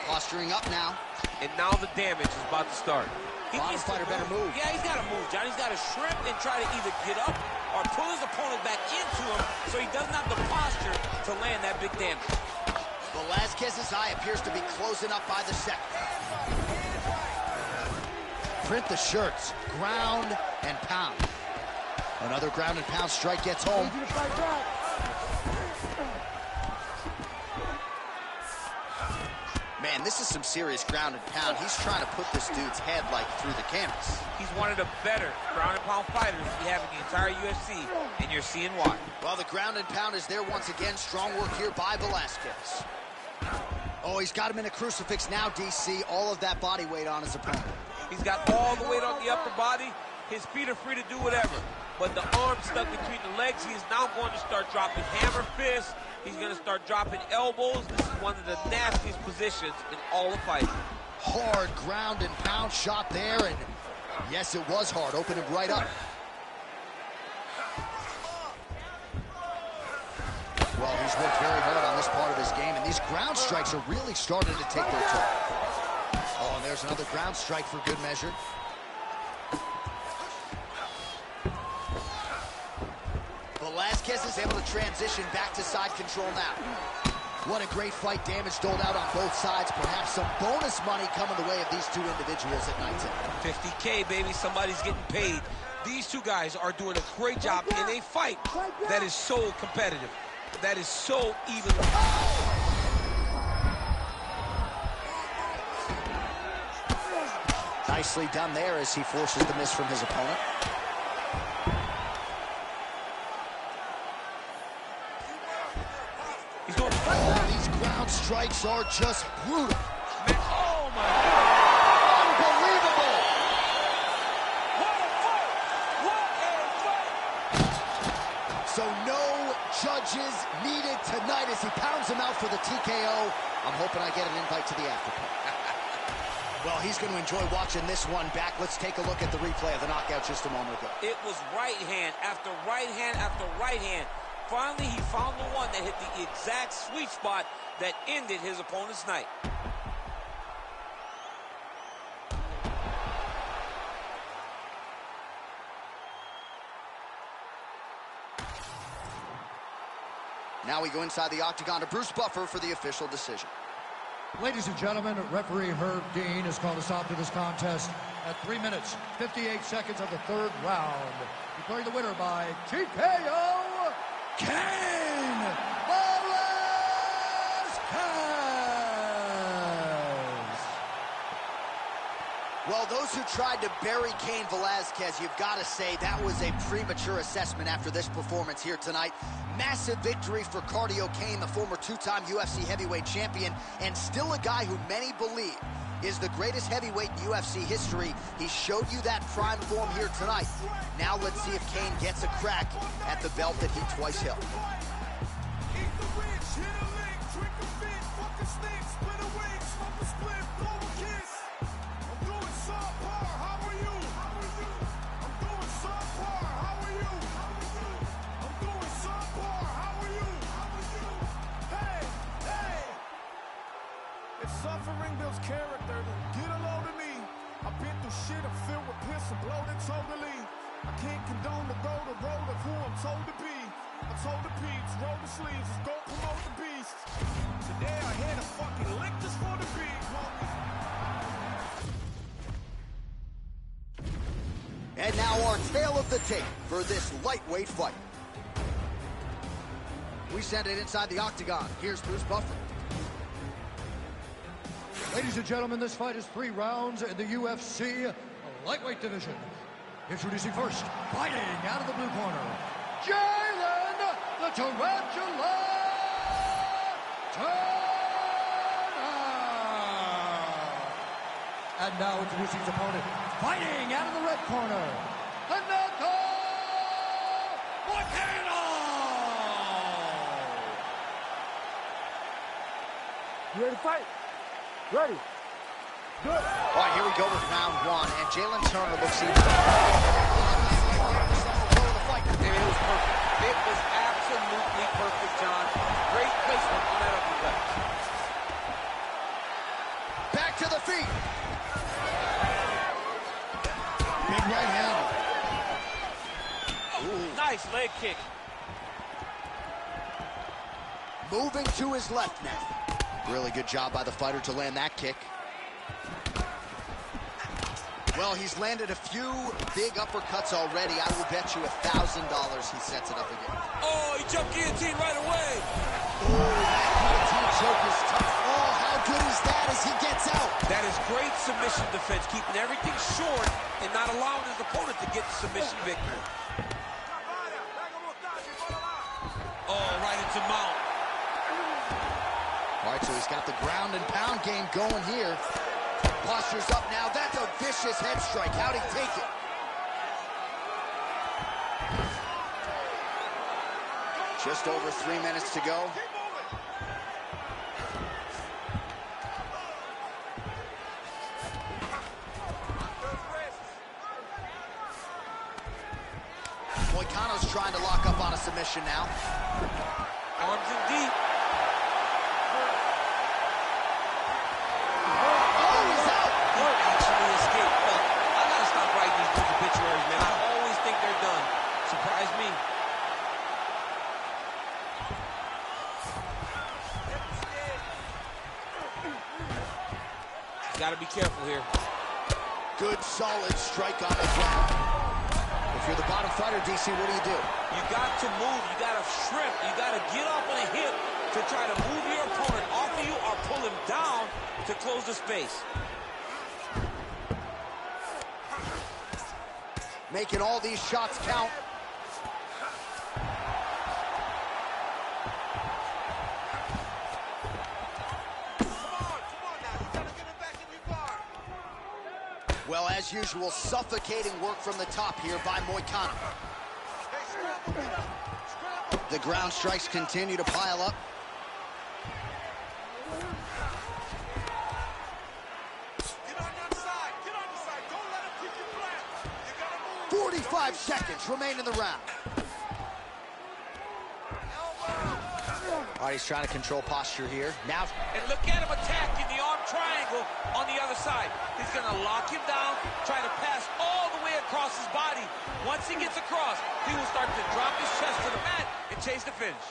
Posturing up now. And now the damage is about to start. Bottom fighter better move. Yeah, he's got to move, John. He's got to shrimp and try to either get up or pull his opponent back into him so he doesn't have the posture to land that big damage. Velasquez's eye appears to be closing up by the second. Print the shirts. Ground and pound. Another ground and pound strike gets home. Need you to fight back. Man, this is some serious ground and pound. He's trying to put this dude's head like through the canvas. He's one of the better ground and pound fighters we have in the entire UFC, and you're seeing why. Well, the ground and pound is there once again. Strong work here by Velasquez. Oh, he's got him in a crucifix now, DC. All of that body weight on his opponent. He's got all the weight on the upper body. His feet are free to do whatever. But the arm stuck between the legs, he is now going to start dropping hammer fists. He's going to start dropping elbows. This is one of the nastiest positions in all the fighting. Hard ground and pound shot there, and yes, it was hard. Opened him right up. Well, he's worked very hard on this part of his game, and these ground strikes are really starting to take their toll. Oh, and there's another ground strike for good measure. Velasquez is able to transition back to side control now. What a great fight. Damage doled out on both sides. Perhaps some bonus money coming the way of these two individuals at night. 50K, baby. Somebody's getting paid. These two guys are doing a great job in a fight that is so competitive, that is so even. Nicely done there as he forces the miss from his opponent. He's going. Oh, these ground strikes are just brutal. Oh my God! Unbelievable! What a fight! What a fight! So no judges needed tonight as he pounds him out for the TKO. I'm hoping I get an invite to the after party. Well, he's going to enjoy watching this one back. Let's take a look at the replay of the knockout just a moment ago. It was right hand after right hand after right hand. Finally, he found the one that hit the exact sweet spot that ended his opponent's night. Now we go inside the octagon to Bruce Buffer for the official decision. Ladies and gentlemen, referee Herb Dean has called a stop to this contest at 3 minutes, 58 seconds of the third round. Declaring the winner by TKO, Cain Velasquez! Well, those who tried to bury Cain Velasquez, you've got to say that was a premature assessment after this performance here tonight. Massive victory for Cardio Cain, the former two-time UFC heavyweight champion, and still a guy who many believe is the greatest heavyweight in UFC history. He showed you that prime form here tonight. Now let's see if Cain gets a crack at the belt that he twice held. Suffering builds character, get a load of me. I've been through shit, I'm filled with piss and bloated totally. I can't condone to go the road of who I'm told to be. I'm told the peeps, roll the sleeves, let's go promote the beast. Today I had a fucking lick just for the beat, homie. And now our tale of the tape for this lightweight fight. We send it inside the octagon. Here's Bruce Buffer. Ladies and gentlemen, this fight is 3 rounds in the UFC lightweight division. Introducing first, fighting out of the blue corner, Jalen the Tarantula Turner. And now introducing his opponent, fighting out of the red corner, the Nato Moicano. You ready to fight? Ready. Good. All right, here we go with round 1, and Jalen Turner looks even. And it was perfect. It was absolutely perfect, John. Great placement on that uppercut. Back to the feet. Big right hand. Ooh, nice leg kick. Moving to his left now. Really good job by the fighter to land that kick. Well, he's landed a few big uppercuts already. I will bet you $1,000 he sets it up again. Oh, he jumped guillotine right away. Oh, that guillotine choke is tough. Oh, how good is that as he gets out? That is great submission defense, keeping everything short and not allowing his opponent to get the submission victory. Oh, right into mount. All right, so he's got the ground and pound game going here. Posture's up now. That's a vicious head strike. How'd he take it? Just over 3 minutes to go. Moicano's trying to lock up on a submission now. Arms in deep. Surprise me. Got to be careful here. Good, solid strike on the ground. If you're the bottom fighter, DC, what do? You got to move. You got to shrimp. You got to get up on a hip to try to move your opponent off of you or pull him down to close the space. Making all these shots count. Well, as usual, suffocating work from the top here by Moicano. The ground strikes continue to pile up. Get on your side. Get on your side. Don't let him keep you flat. You gotta move. 45 seconds remain in the round. All right, he's trying to control posture here. Now, and look at him attacking the arm triangle on the other side. He's going to lock him down, try to pass all the way across his body. Once he gets across, he will start to drop his chest to the mat and chase the finish.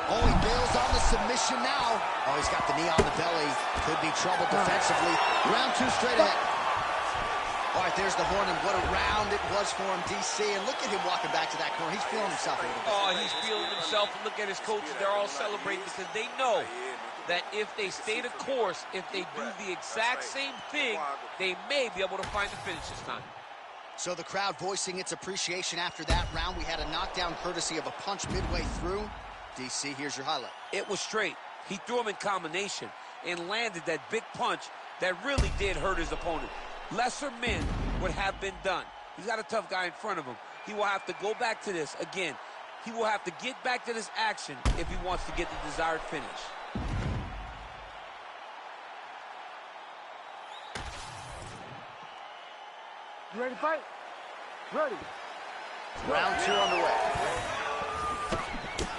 Oh, he bails on the submission now. Oh, he's got the knee on the belly. Could be trouble defensively. Round 2 straight ahead. All right, there's the horn, and what a round it was for him, DC. And look at him walking back to that corner. He's feeling himself a little bit. Oh, he's feeling himself. And look at his coaches. They're all celebrating because they know that if they stay the course, if they do the exact same thing, they may be able to find the finish this time. So the crowd voicing its appreciation after that round. We had a knockdown courtesy of a punch midway through. DC, here's your highlight. It was straight. He threw him in combination and landed that big punch that really did hurt his opponent. Lesser men would have been done. He's got a tough guy in front of him. He will have to go back to this. Again, he will have to get back to this action if he wants to get the desired finish. You ready to fight? Ready. Round 2 underway.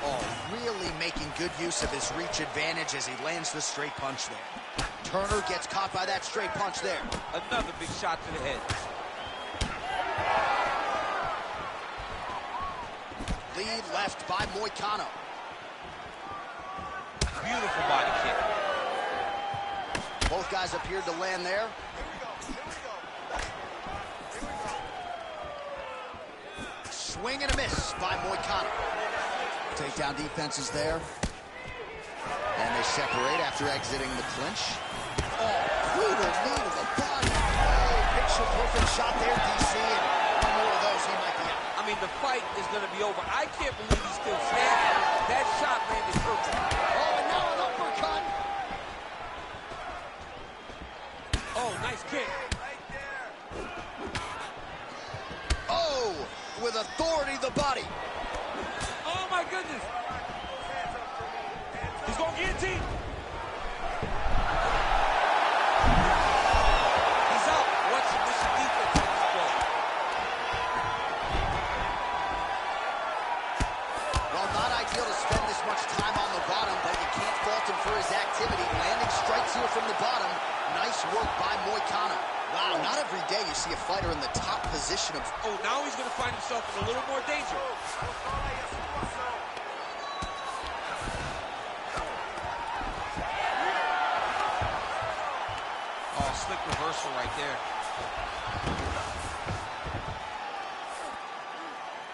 Oh, really making good use of his reach advantage as he lands the straight punch there. Turner gets caught by that straight punch there. Another big shot to the head. Lead left by Moicano. Beautiful body kick. Both guys appeared to land there. Swing and a miss by Moicano. Takedown defense is there. And they separate after exiting the clinch. Oh, brutal knee to the body. Oh, picture perfect shot there, DC. And one more of those, he might be out. I mean, the fight is going to be over. I can't believe he's still standing. That shot landed perfect. Oh, and now an uppercut. Oh, nice kick. Oh, with authority, the body. Oh, my goodness. He's going to guillotine. He's out. What's submission defense on this play? Well, not ideal to spend this much time on the bottom, but you can't fault him for his activity. Landing strikes here from the bottom. Nice work by Moicano. Wow, not every day you see a fighter in the top position of... Oh, now he's going to find himself in a little more danger. Oh, slick reversal right there.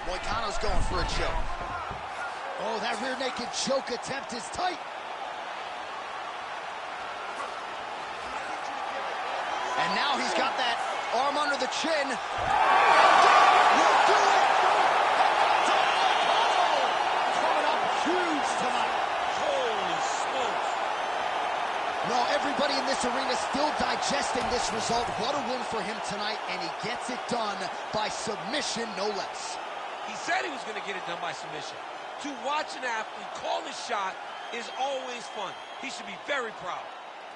Moicano's going for a choke. Oh, that rear naked choke attempt is tight. And now he's got that arm under the chin. Will do it! Coming up huge tonight. Holy smokes. No, everybody in this arena still digesting this result. What a win for him tonight, and he gets it done by submission, no less. He said he was going to get it done by submission. To watch an athlete call his shot is always fun. He should be very proud.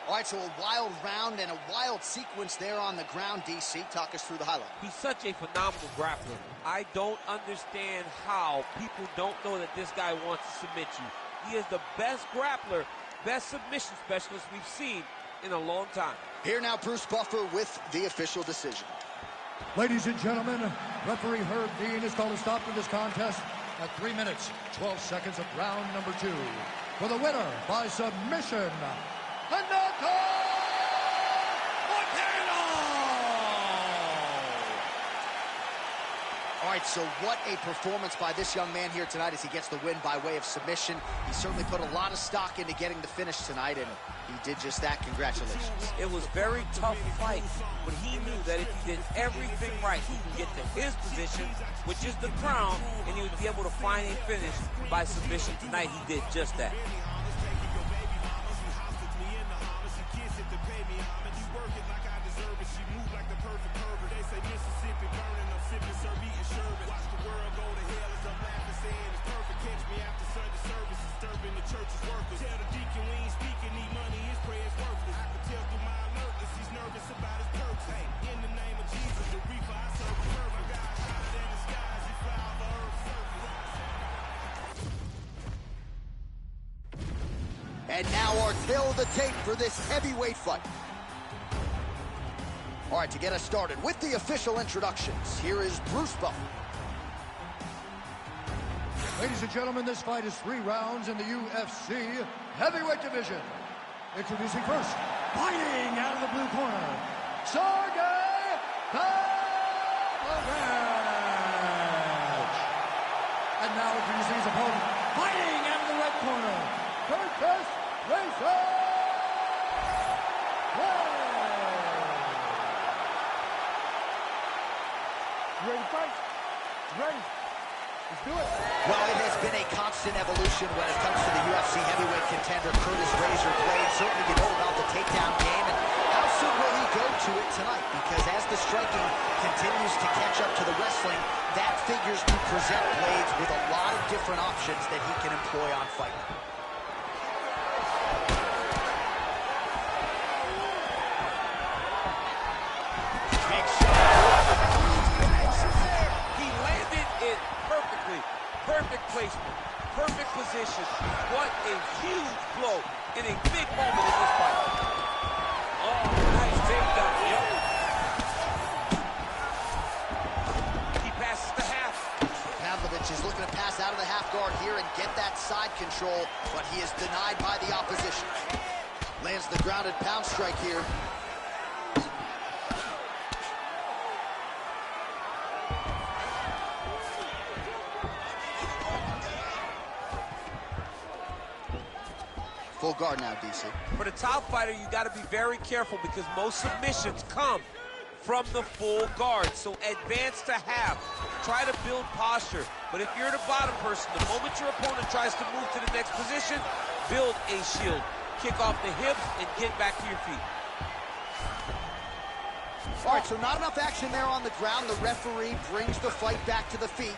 All right, so a wild round and a wild sequence there on the ground, DC. Talk us through the highlight. He's such a phenomenal grappler. I don't understand how people don't know that this guy wants to submit you. He is the best grappler, best submission specialist we've seen in a long time. Here now, Bruce Buffer with the official decision. Ladies and gentlemen, referee Herb Dean has called a stop to this contest at 3 minutes, 12 seconds of round number 2. For the winner by submission, Moicano! All right, so what a performance by this young man here tonight as he gets the win by way of submission. He certainly put a lot of stock into getting the finish tonight, and he did just that. Congratulations. It was a very tough fight, but he knew that if he did everything right, he can get to his position, which is the crown, and he would be able to find a finish by submission tonight. He did just that. And now our tail of the tape for this heavyweight fight. All right, to get us started with the official introductions, here is Bruce Buffer. Ladies and gentlemen, this fight is 3 rounds in the UFC heavyweight division. Introducing first, fighting out of the blue corner, Sergey Pavlovich. And now introducing his opponent, fighting out of the red corner, Curtis Racer. You ready to fight? You ready? Let's do it. Well, it has been a constant evolution when it comes to the UFC heavyweight contender Curtis Razor Blade. Certainly you know about the takedown game, and how soon will he go to it tonight? Because as the striking continues to catch up to the wrestling, that figures to present Blades with a lot of different options that he can employ on fight. Big shot. He landed it perfectly. Perfect placement. Perfect position. What a huge blow in a big moment in this fight. Oh, nice takedown. Yep. He passes the half. Pavlovich is looking to pass out of the half guard here and get that side control, but he is denied by the opposition. Lands the grounded pound strike here. Full guard now, DC. For the top fighter, you got to be very careful because most submissions come from the full guard. So advance to half. Try to build posture. But if you're the bottom person, the moment your opponent tries to move to the next position, build a shield. Kick off the hips and get back to your feet. All right, so not enough action there on the ground. The referee brings the fight back to the feet,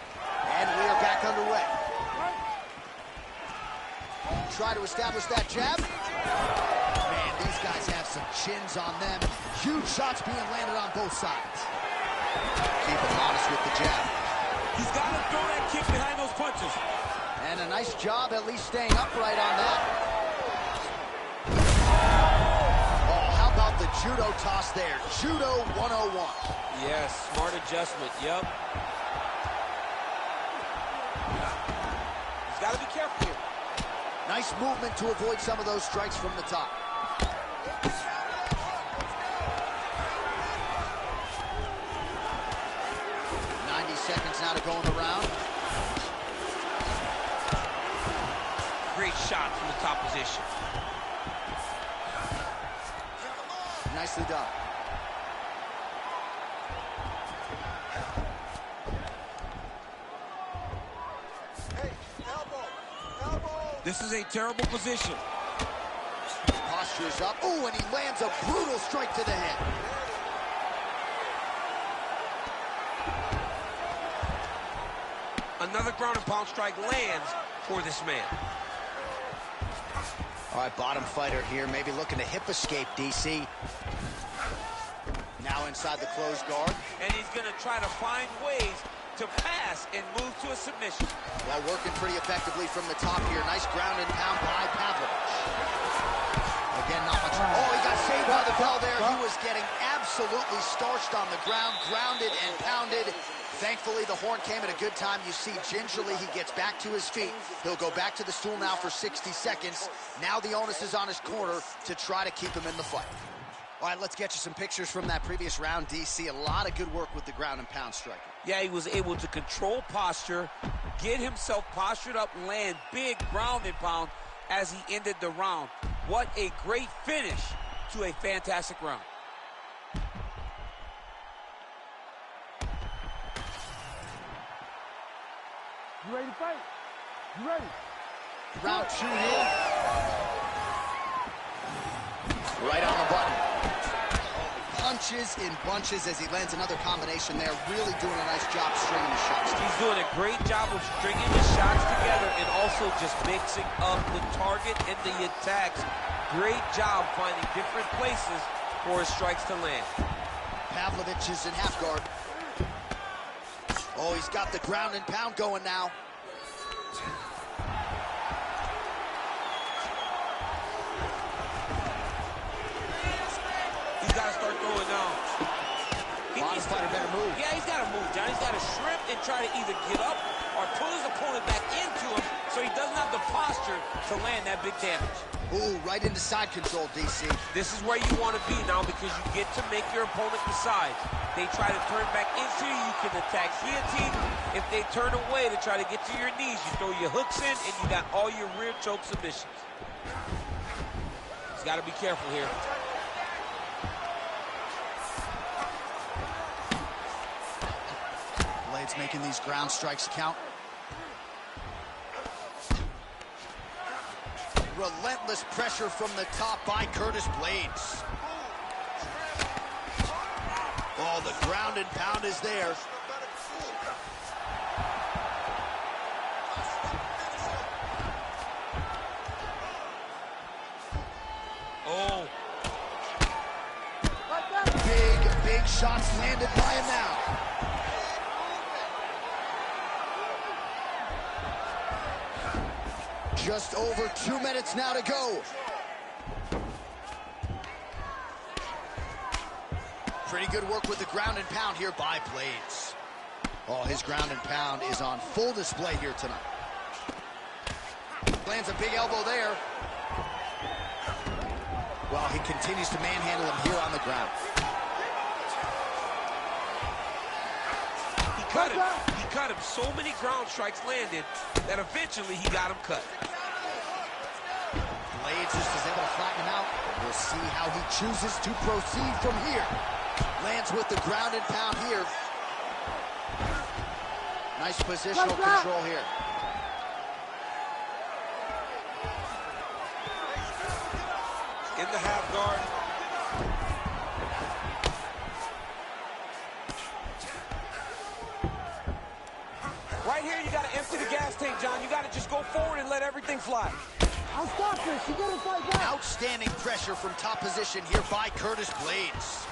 and we are back underway. Try to establish that jab. Man, these guys have some chins on them. Huge shots being landed on both sides. Keep him honest with the jab. He's got to throw that kick behind those punches. And a nice job at least staying upright on that. Oh, how about the judo toss there? Judo 101. Yes, smart adjustment, yep. He's got to be careful here. Nice movement to avoid some of those strikes from the top. Seconds now to go in the round. Great shot from the top position. Nicely done. Hey, elbow, elbow. This is a terrible position. Posture is up. Oh, and he lands a brutal strike to the head. Another ground and pound strike lands for this man. All right, bottom fighter here, maybe looking to hip escape, DC. Now inside the closed guard. And he's going to try to find ways to pass and move to a submission. Well, working pretty effectively from the top here. Nice ground and pound by Pavlovich. Again, not much. Oh, he got saved by the bell there. He was getting absolutely starched on the ground, grounded and pounded. Thankfully, the horn came at a good time. You see, gingerly, he gets back to his feet. He'll go back to the stool now for 60 seconds. Now the onus is on his corner to try to keep him in the fight. All right, let's get you some pictures from that previous round, DC. A lot of good work with the ground and pound striking. Yeah, he was able to control posture, get himself postured up, land big ground and pound as he ended the round. What a great finish to a fantastic round. You ready to fight? You ready? Round 2 here. Right on the button. Punches in bunches as he lands another combination there. Really doing a nice job stringing the shots. He's doing a great job of stringing the shots together and also just mixing up the target and the attacks. Great job finding different places for his strikes to land. Pavlovich is in half guard. Oh, he's got the ground and pound going now. He's got to start throwing now. He needs fighter better move. Yeah, he's got to move, John. He's got to shrimp and try to either get up or pull his opponent back into him so he doesn't have the posture to land that big damage. Ooh, right into side control, DC. This is where you want to be now because you get to make your opponent decide. They try to turn back into you, you can attack guillotine. If they turn away to try to get to your knees, you throw your hooks in and you got all your rear choke submissions. He's got to be careful here. Blades making these ground strikes count. Relentless pressure from the top by Curtis Blades. Oh, the ground and pound is there. Oh. Big shots landed by him now. Just over 2 minutes now to go. Pretty good work with the ground and pound here by Blades. Oh, his ground and pound is on full display here tonight. Lands a big elbow there. Well, he continues to manhandle him here on the ground. He cut him. He cut him. So many ground strikes landed that eventually he got him cut. Blades just is able to flatten him out. We'll see how he chooses to proceed from here. Lands with the ground and pound here. Nice positional control here. In the half guard. Right here, you got to empty the gas tank, John. You got to just go forward and let everything fly. I'll stop this. You gotta fight back. Outstanding pressure from top position here by Curtis Blades.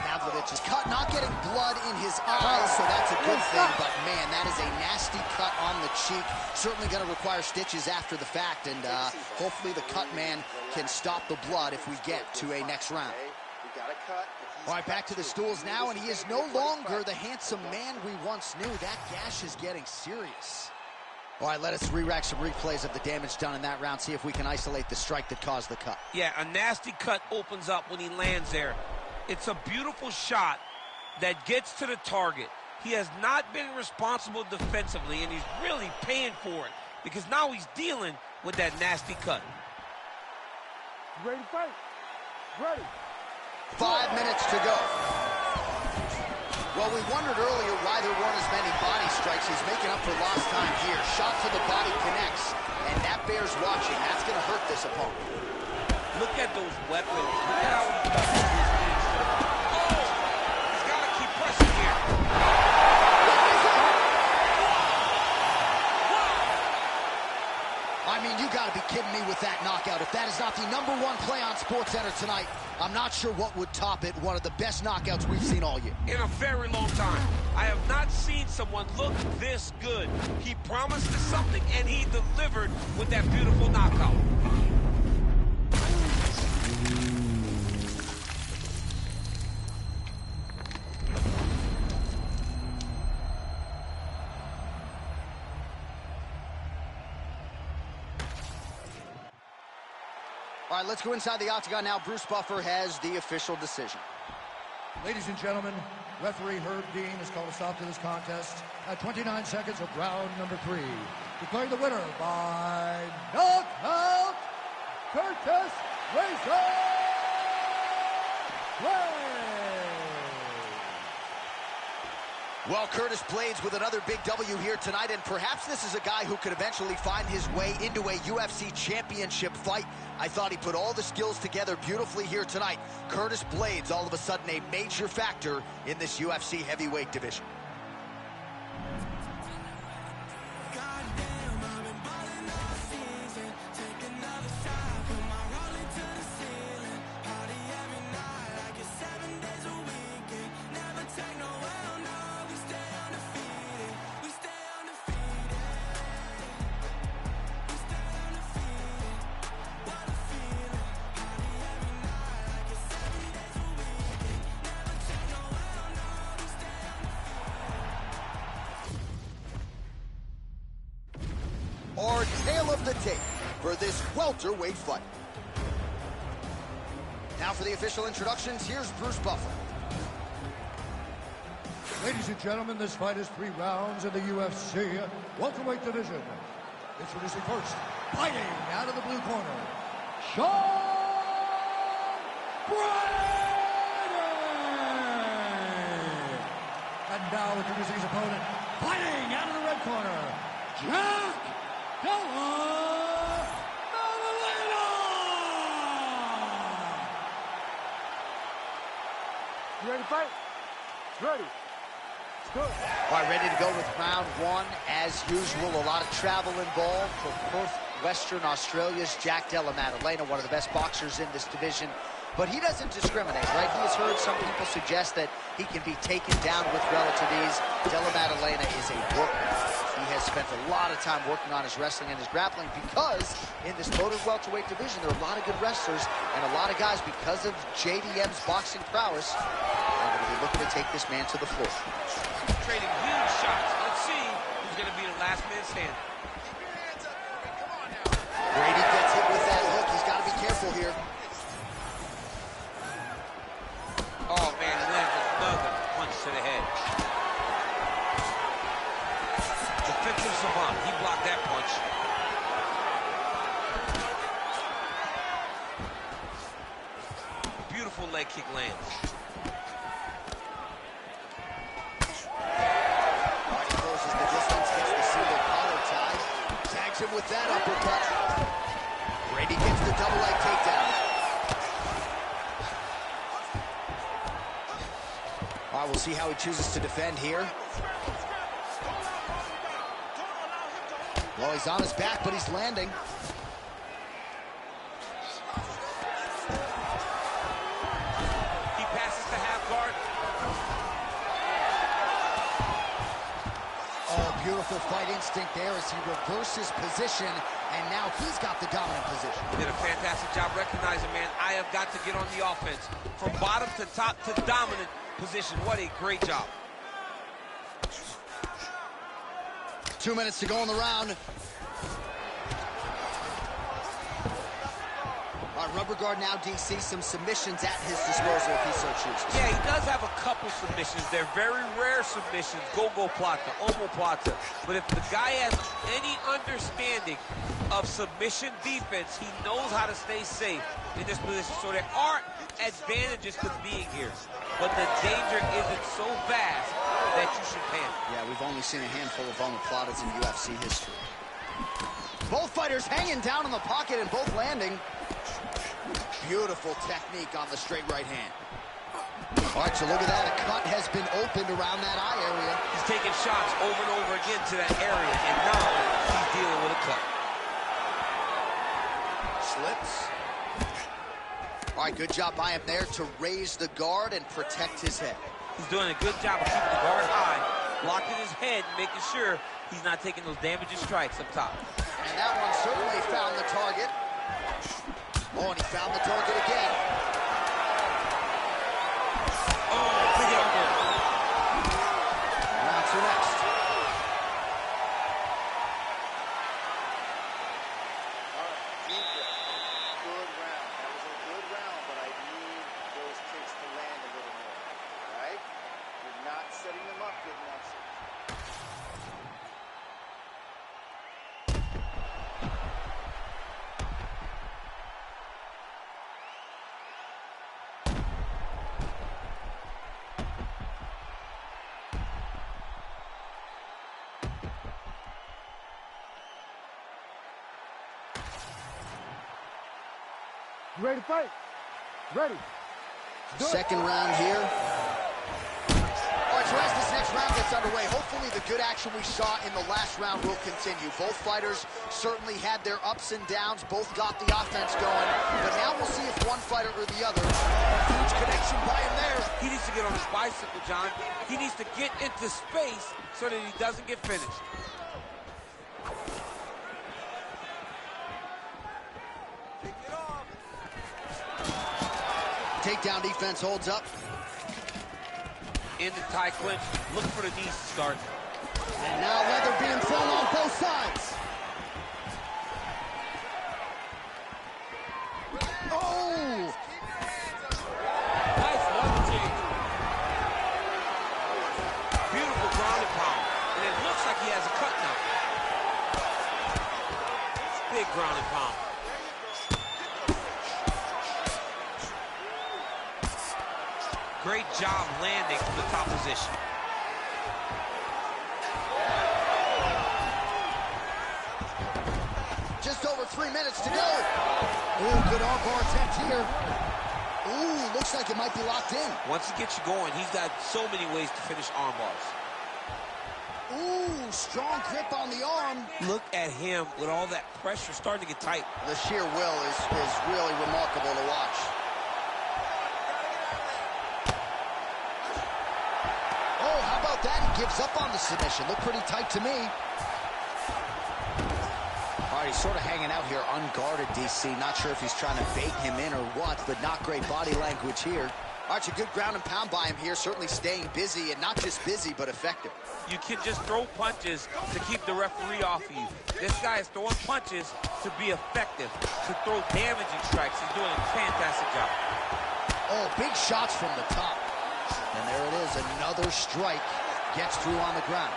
Pavlovich is cut, not getting blood in his eyes, so that's a good thing. But man, that is a nasty cut on the cheek. Certainly going to require stitches after the fact, and hopefully the cut man can stop the blood if we get to a next round. All right, back to the stools now, and he is no longer the handsome man we once knew. That gash is getting serious. All right, let us re-rack some replays of the damage done in that round, see if we can isolate the strike that caused the cut. Yeah, a nasty cut opens up when he lands there. It's a beautiful shot that gets to the target. He has not been responsible defensively, and he's really paying for it because now he's dealing with that nasty cut. You ready to fight? Ready. 5 minutes to go. Well, we wondered earlier why there weren't as many body strikes. He's making up for lost time here. Shot to the body connects, and that bears watching. That's going to hurt this opponent. Look at those weapons. Look at how he touches his knees. Oh! He's got to keep pressing here. I mean, you got to be kidding me with that knockout. If that is not the #1 play on SportsCenter tonight, I'm not sure what would top it. One of the best knockouts we've seen all year. In a very long time. I have not seen someone look this good. He promised us something, and he delivered with that beautiful knockout. All right, let's go inside the octagon now. Bruce Buffer has the official decision. Ladies and gentlemen, referee Herb Dean has called a stop to this contest at 29 seconds of round number 3. Declaring the winner by knockout, Curtis Razor Blades. Well, Curtis Blades with another big W here tonight, and perhaps this is a guy who could eventually find his way into a UFC championship fight. I thought he put all the skills together beautifully here tonight. Curtis Blades, all of a sudden, a major factor in this UFC heavyweight division. our tale of the tape for this welterweight fight. Now for the official introductions, here's Bruce Buffer. Ladies and gentlemen, this fight is 3 rounds in the UFC welterweight division. Introducing first, fighting out of the blue corner, Sean Brady! And now introducing his opponent, fighting out of the red corner, Jack Della Maddalena! You ready to fight? Ready. All right, ready to go with round 1. As usual, a lot of travel involved for Perth, Western Australia's Jack Della Maddalena, one of the best boxers in this division. But he doesn't discriminate, right? He has heard some people suggest that he can be taken down with relative ease. Della Maddalena is a worker. He has spent a lot of time working on his wrestling and his grappling because in this loaded welterweight division, there are a lot of good wrestlers and a lot of guys, because of JDM's boxing prowess, are going to be looking to take this man to the floor. Trading huge shots. Let's see who's going to be the last man standing. Brady gets hit with that hook. He's got to be careful here. Oh, man, he lands another punch to the head. Defensive savant. He blocked that punch. Beautiful leg kick lands. Him with that uppercut. Brady gets the double leg takedown. All right, we'll see how he chooses to defend here. Well, he's on his back, but he's landing. He passes the half guard. Oh, beautiful fight instinct there as he reverses position, and now he's got the dominant position. Did a fantastic job recognizing, man, I have got to get on the offense. From bottom to top to dominant position. What a great job. 2 minutes to go in the round. Rubber guard now, DC, some submissions at his disposal if he so chooses. Yeah, he does have a couple submissions. They're very rare submissions, go-go-plata, omoplata. But if the guy has any understanding of submission defense, he knows how to stay safe in this position. So there are advantages to being here. But the danger isn't so vast that you should panic. Yeah, we've only seen a handful of omoplatas in UFC history. Both fighters hanging down in the pocket and both landing. Beautiful technique on the straight right hand. All right, so look at that. A cut has been opened around that eye area. He's taking shots over and over again to that area, and now he's dealing with a cut. Slips. All right, good job by him there to raise the guard and protect his head. He's doing a good job of keeping the guard high, blocking his head, making sure he's not taking those damaging strikes up top. And that one certainly found the target. Oh, and he found the target again. Oh, big elbow. Round 2 next. All right, deep breath. Good round. That was a good round, but I need those kicks to land a little more. All right? You're not setting them up good enough. You ready to fight? Ready. Second round here. All right, so as this next round gets underway, hopefully the good action we saw in the last round will continue. Both fighters certainly had their ups and downs. Both got the offense going. But now we'll see if one fighter or the other. Huge connection by him there. He needs to get on his bicycle, John. He needs to get into space so that he doesn't get finished. Takedown defense holds up. In the tie clinch, look for the knees to start. And now leather being thrown on both sides. ground and pound. Great job landing from the top position. Just over 3 minutes to go. Ooh, good armbar attempt here. Ooh, looks like it might be locked in. Once he gets you going, he's got so many ways to finish arm bars. Ooh, strong grip on the arm. Look at him with all that pressure starting to get tight. The sheer will is really remarkable to watch. Oh, how about that? He gives up on the submission. Looked pretty tight to me. All right, he's sort of hanging out here unguarded, DC. Not sure if he's trying to bait him in or what, but not great body language here. All right, a good ground and pound by him here. Certainly staying busy, and not just busy, but effective. You can just throw punches to keep the referee off of you. This guy is throwing punches to be effective, to throw damaging strikes. He's doing a fantastic job. Oh, big shots from the top. And there it is, another strike. Gets through on the ground.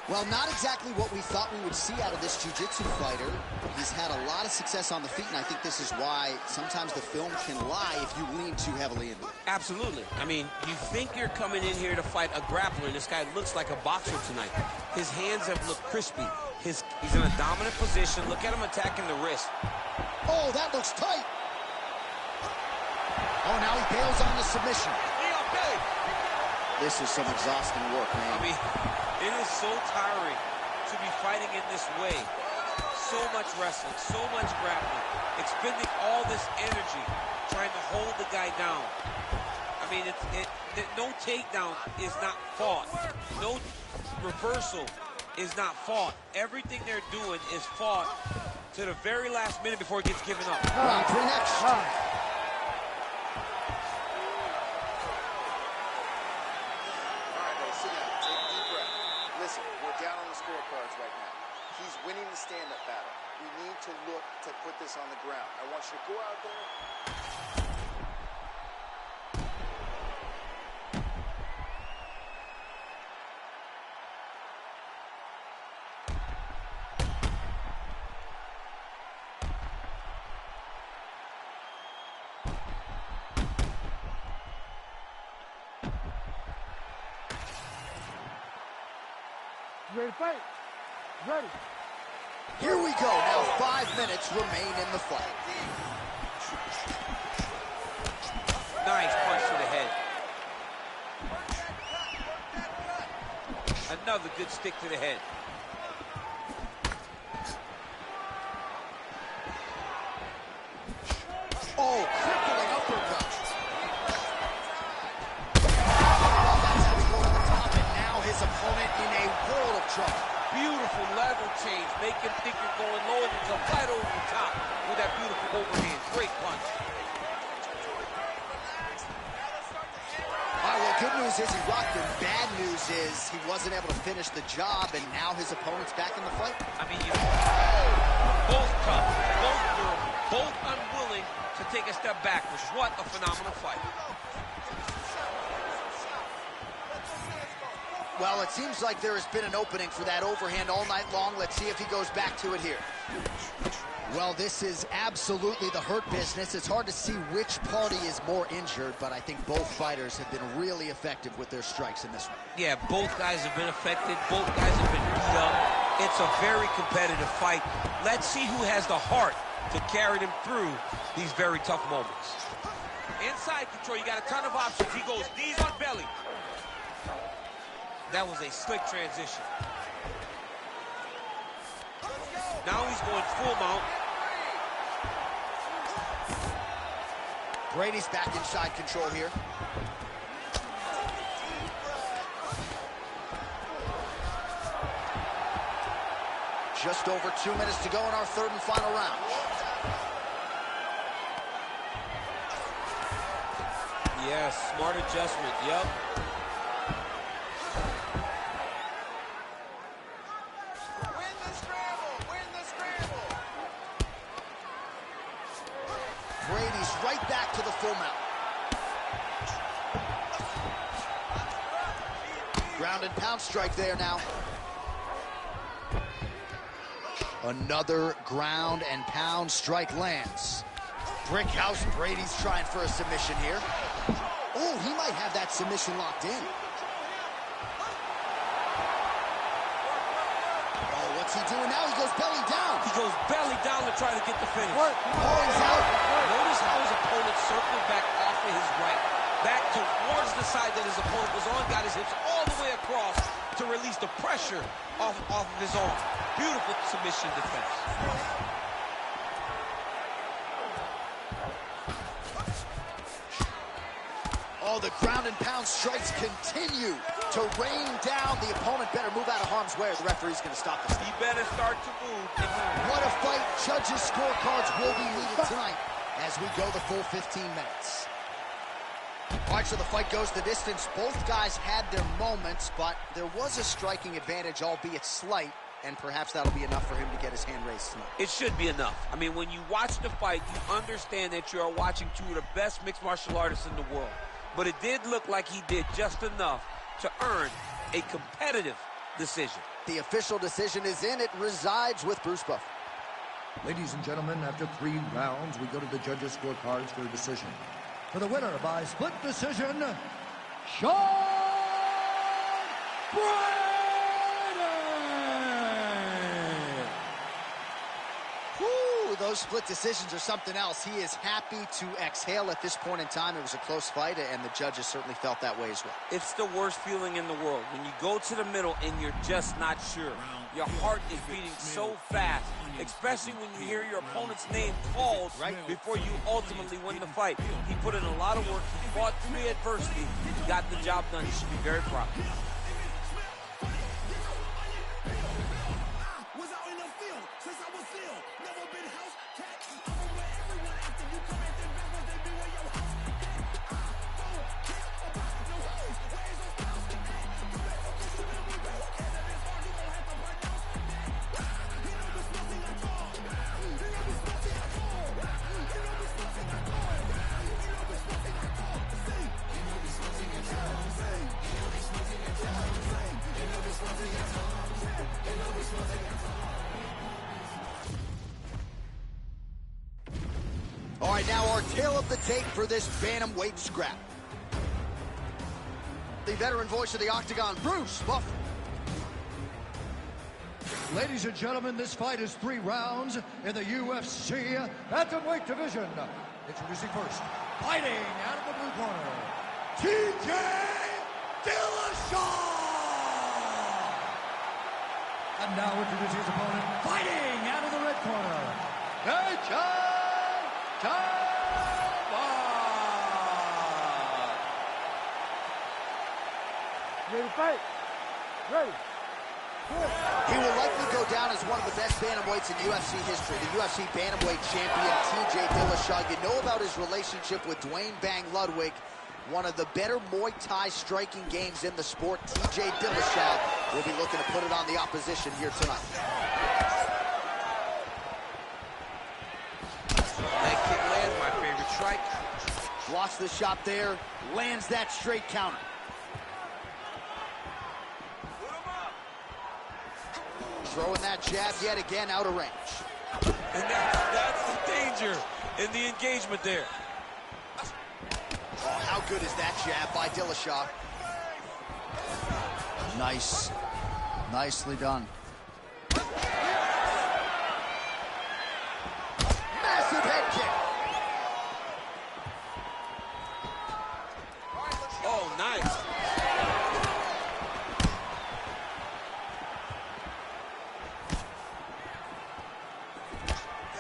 Well, not exactly what we thought we would see out of this jiu-jitsu fighter. He's had a lot of success on the feet, and I think this is why sometimes the film can lie if you lean too heavily into it. Absolutely. I mean, you think you're coming in here to fight a grappler. This guy looks like a boxer tonight. His hands have looked crispy. He's in a dominant position. Look at him attacking the wrist. Oh, that looks tight. Oh, now he bails on the submission. This is some exhausting work, man. I mean, it is so tiring to be fighting in this way. So much wrestling, so much grappling, expending all this energy trying to hold the guy down. I mean, no takedown is not fought. No reversal is not fought. Everything they're doing is fought to the very last minute before it gets given up. Round 3 next. He's winning the stand-up battle. We need to look to put this on the ground. I want you to go out there. You ready to fight? Ready. Here we go. Now 5 minutes remain in the fight. Nice punch to the head. Another good stick to the head. Oh, crippling uppercut. Oh, that's how we go to the top, and now his opponent in a world of trouble. Beautiful level change. Make him think you're going low and you come right over the top with that beautiful overhand. Great punch. All right, well, good news is he rocked him. Bad news is he wasn't able to finish the job, and now his opponent's back in the fight. I mean, both tough, both durable, both unwilling to take a step backwards. What a phenomenal fight. Well, it seems like there has been an opening for that overhand all night long. Let's see if he goes back to it here. Well, this is absolutely the hurt business. It's hard to see which party is more injured, but I think both fighters have been really effective with their strikes in this one. Yeah, both guys have been affected. Both guys have been beat up. It's a very competitive fight. Let's see who has the heart to carry them through these very tough moments. Inside control, you got a ton of options. He goes knees on belly. That was a slick transition. Now he's going full mount. Brady's back inside control here. Just over 2 minutes to go in our third and final round. Yes, smart adjustment, yep. Brady's right back to the full mount. Ground and pound strike there now. Another ground and pound strike lands. Brick house, Brady's trying for a submission here. Oh, he might have that submission locked in. Oh, what's he doing now? He goes belly down. He goes belly down to try to get the finish. Oh, he's out. Notice how his opponent circled back off of his right. Back towards the side that his opponent was on, got his hips all the way across to release the pressure off of his arm. Beautiful submission defense. Oh, the ground and pound strikes continue to rain down. The opponent better move out of harm's way or the referee's going to stop this. He better start to move. What a fight. Judges' scorecards will be needed tonight as we go the full 15 minutes. All right, so the fight goes the distance. Both guys had their moments, but there was a striking advantage, albeit slight, and perhaps that'll be enough for him to get his hand raised tonight. It should be enough. I mean, when you watch the fight, you understand that you are watching two of the best mixed martial artists in the world. But it did look like he did just enough to earn a competitive decision. The official decision is in. It resides with Bruce Buffer. Ladies and gentlemen, after 3 rounds, we go to the judges' scorecards for a decision. For the winner by split decision, Sean Brady! Whew, those split decisions are something else. He is happy to exhale at this point in time. It was a close fight, and the judges certainly felt that way as well. It's the worst feeling in the world. When you go to the middle and you're just not sure. Your heart is beating so fast, especially when you hear your opponent's name called right before you ultimately win the fight. He put in a lot of work. He fought through adversity. He got the job done. He should be very proud. All right, now our tale of the tape for this bantamweight scrap. The veteran voice of the Octagon, Bruce Buffer. Ladies and gentlemen, this fight is 3 rounds in the UFC bantamweight division. Introducing first, fighting out of the blue corner, TJ Dillashaw! And now introducing his opponent, fighting out of the red corner, AJ Ready to fight? Ready. He will likely go down as one of the best bantamweights in UFC history. The UFC bantamweight champion, TJ Dillashaw. You know about his relationship with Dwayne Bang Ludwig, one of the better Muay Thai striking games in the sport. TJ Dillashaw will be looking to put it on the opposition here tonight. That kick lands, my favorite strike. Blocks the shot there, lands that straight counter. Throwing that jab yet again out of range. And that's the danger in the engagement there. Oh, how good is that jab by Dillashaw? Nice. Nicely done. Massive head kick. Oh, nice.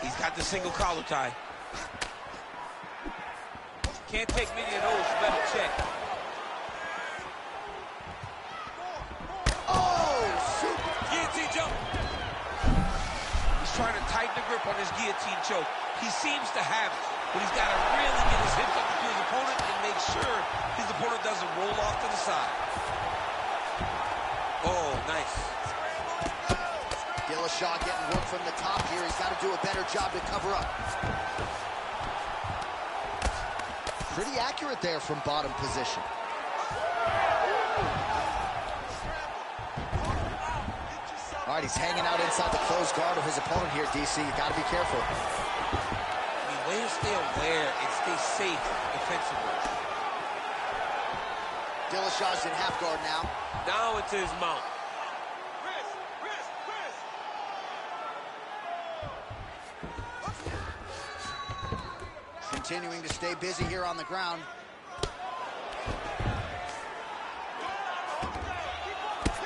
He's got the single collar tie. Can't take many of those, you better check. Oh, super. Guillotine choke. He's trying to tighten the grip on his guillotine choke. He seems to have it, but he's got to really get his hips up to his opponent and make sure his opponent doesn't roll off to the side. Oh, nice. Dillashaw getting work from the top here. He's got to do a better job to cover up. Pretty accurate there from bottom position. All right, he's hanging out inside the closed guard of his opponent here, DC. You got to be careful. I mean, way to stay aware and stay safe defensively. Dillashaw's in half guard now. Now into his mount. Continuing to stay busy here on the ground.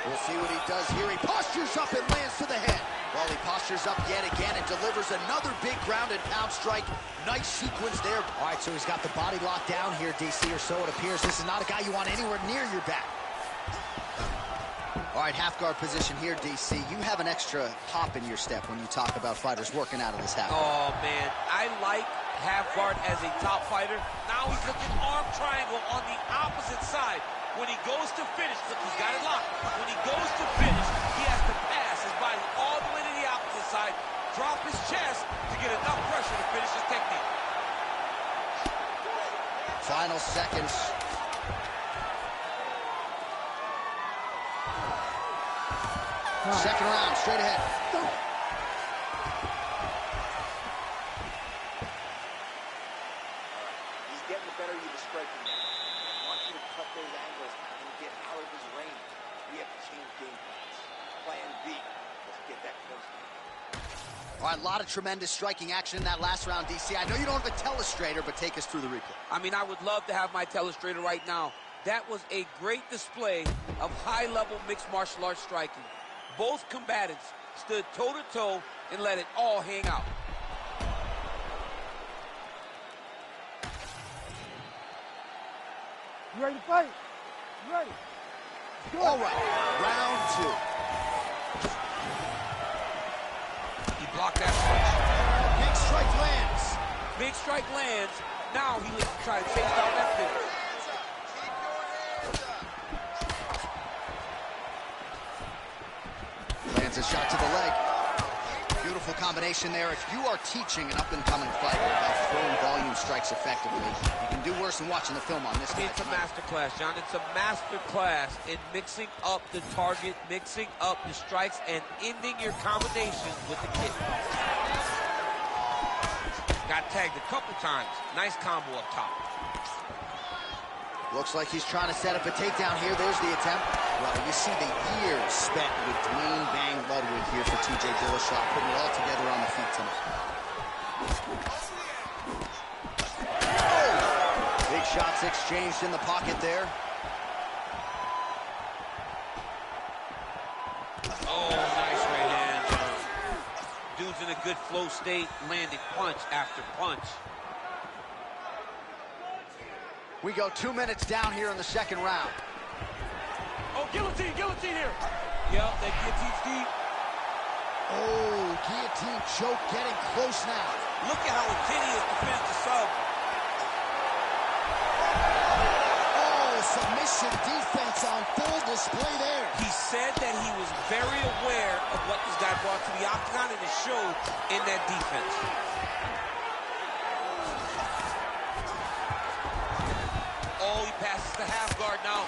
We'll see what he does here. He postures up and lands to the head. Well, he postures up yet again and delivers another big ground and pound strike. Nice sequence there. All right, so he's got the body locked down here, DC, or so it appears. This is not a guy you want anywhere near your back. All right, half guard position here, DC. You have an extra hop in your step when you talk about fighters working out of this half guard. Oh, man. I like half guard as a top fighter. Now he's looking arm triangle on the opposite side. When he goes to finish, look, he's got it locked. When he goes to finish, he has to pass his body all the way to the opposite side, drop his chest to get enough pressure to finish his technique. Final seconds. Second round, straight ahead. He's getting the better of you to striking now. I want you to cut those angles and get out of his range. We have to change game plans. Plan B. Let's get that close. All right, a lot of tremendous striking action in that last round, DC. I know you don't have a telestrator, but take us through the replay. I mean, I would love to have my telestrator right now. That was a great display of high-level mixed martial arts striking. Both combatants stood toe-to-toe and let it all hang out. You ready to fight? You ready? All right, round two. He blocked that punch. Big strike lands. Big strike lands. Now he looks to try to chase down that finish. Lands a shot to the leg. Beautiful combination there. If you are teaching an up-and-coming fighter about throwing volume strikes effectively, you can do worse than watching the film on this guy. It's a master class, John. It's a master class in mixing up the target, mixing up the strikes, and ending your combinations with the kick. Got tagged a couple times. Nice combo up top. Looks like he's trying to set up a takedown here. There's the attempt. Well, you see the years spent with Dwayne Bang Ludwig here for TJ Dillashaw, putting it all together on the feet tonight. Oh! Big shots exchanged in the pocket there. Oh, nice right hand, John. Dude's in a good flow state, landing punch after punch. We go 2 minutes down here in the second round. Oh, guillotine here. Yep, that guillotine's deep. Oh, guillotine choke getting close now. Look at how intense he is to finish the sub. Oh, submission defense on full display there. He said that he was very aware of what this guy brought to the octagon, and it showed in that defense. Oh, he passes the half guard now.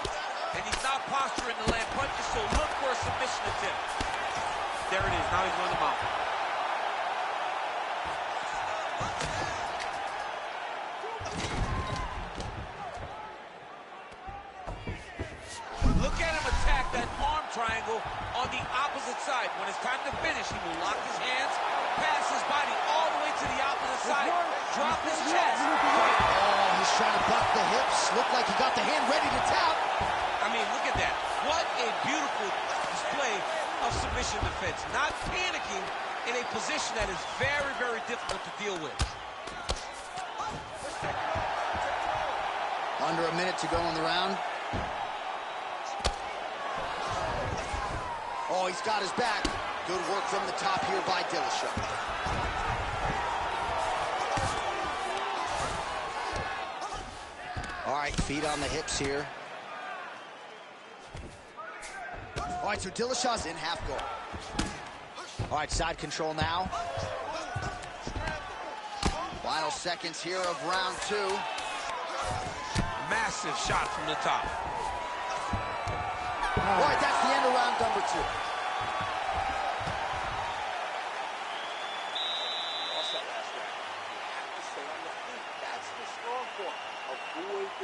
And he's not posturing to land punches, so look for a submission attempt. There it is. Now he's on the mount. Look at him attack that arm triangle on the opposite side. When it's time to finish, he will lock his hands, pass his body all the way to the opposite side, drop his chest. Oh, he's trying to buck the hips. Looked like he got the hand ready to tap. I mean, look at that. What a beautiful display of submission defense. Not panicking in a position that is very, very difficult to deal with. Under a minute to go in the round. Oh, he's got his back. Good work from the top here by Dillashaw. All right, feet on the hips here. All right, so Dillashaw's in half guard. All right, side control now. Final seconds here of round two. Massive shot from the top. All right, that's the end of round number two.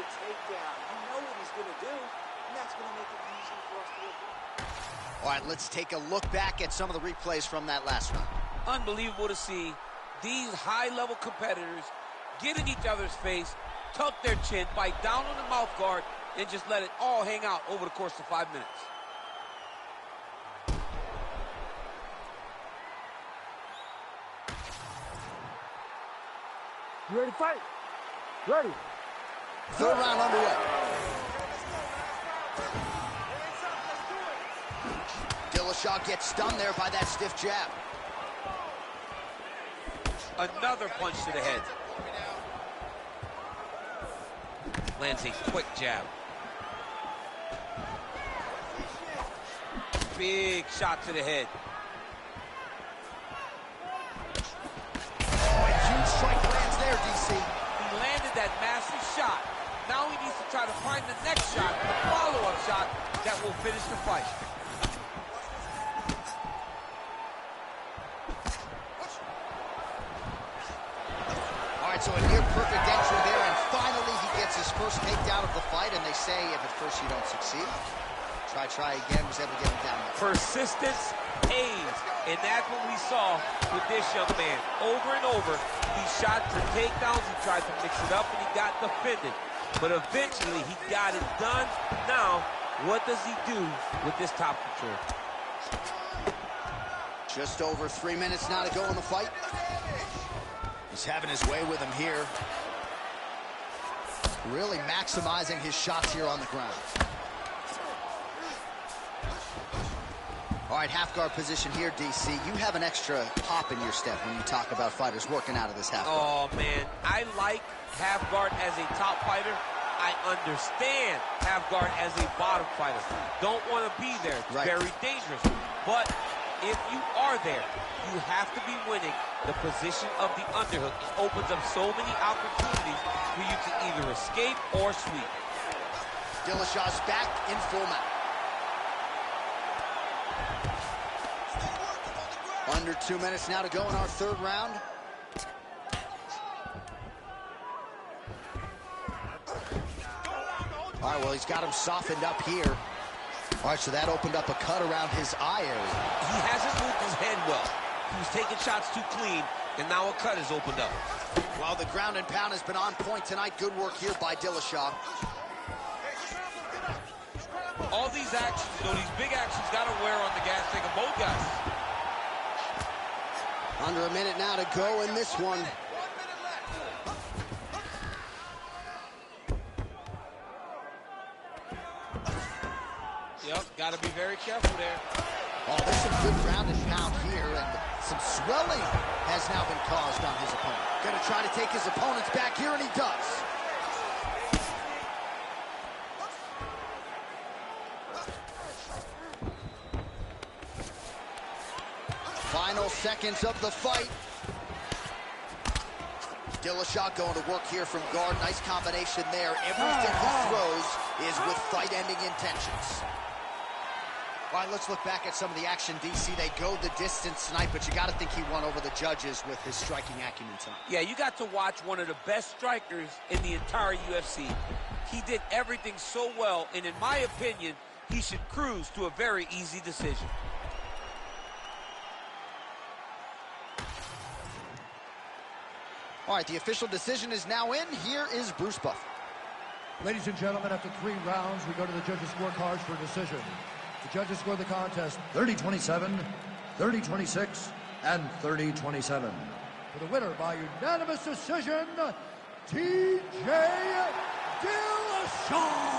the takedown. You know what he's going to do, and that's going to make it easy for us to avoid. All right, let's take a look back at some of the replays from that last round. Unbelievable to see these high-level competitors get in each other's face, tuck their chin, bite down on the mouth guard, and just let it all hang out over the course of 5 minutes. You ready to fight? Ready. Third round underway. Dillashaw gets stunned there by that stiff jab. Another punch to the head. Lands a quick jab. Big shot to the head. Oh, a huge strike lands there, DC. He landed that massive shot. Now he needs to try to find the next shot, the follow-up shot that will finish the fight. All right, so a near-perfect entry there, and finally he gets his first takedown of the fight, and they say if at first you don't succeed, try again, was able to get him down there. Persistence pays, and that's what we saw with this young man. Over and over, he shot for takedowns, he tried to mix it up, and he got defended. But eventually, he got it done. Now, what does he do with this top control? Just over 3 minutes now to go in the fight. He's having his way with him here. Really maximizing his shots here on the ground. All right, half guard position here, DC. You have an extra pop in your step when you talk about fighters working out of this half guard. Oh, man, I like half guard as a top fighter. I understand half guard as a bottom fighter. Don't want to be there. It's very dangerous. But if you are there, you have to be winning the position of the underhook. It opens up so many opportunities for you to either escape or sweep. Dillashaw's back in full mount. Under 2 minutes now to go in our third round. All right, well, he's got him softened up here. All right, so that opened up a cut around his eye area. He hasn't moved his head well. He was taking shots too clean, and now a cut has opened up. Well, the ground and pound has been on point tonight. Good work here by Dillashaw. All these actions, these big actions got to wear on the gas tank of both guys. Under a minute now to go in this one. Yep, got to be very careful there. Oh, there's some good ground and pound here, and some swelling has now been caused on his opponent. Going to try to take his opponents back here, and he does. Final seconds of the fight. Dillashaw going to work here from guard. Nice combination there. Everything he throws is with fight-ending intentions. All right, let's look back at some of the action, DC. They go the distance tonight, but you got to think he won over the judges with his striking acumen tonight. Yeah, you got to watch one of the best strikers in the entire UFC. He did everything so well, and in my opinion, he should cruise to a very easy decision. All right, the official decision is now in. Here is Bruce Buffer. Ladies and gentlemen, after 3 rounds, we go to the judges' scorecards for a decision. The judges scored the contest 30-27, 30-26, and 30-27. For the winner by unanimous decision, T.J. Dillashaw!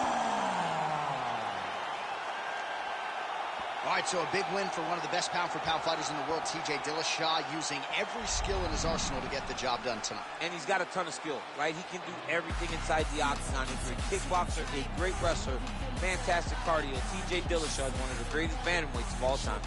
All right, so a big win for one of the best pound-for-pound fighters in the world, T.J. Dillashaw, using every skill in his arsenal to get the job done tonight. And he's got a ton of skill, right? He can do everything inside the octagon. He's a great kickboxer, a great wrestler, fantastic cardio. T.J. Dillashaw is one of the greatest bantamweights of all time.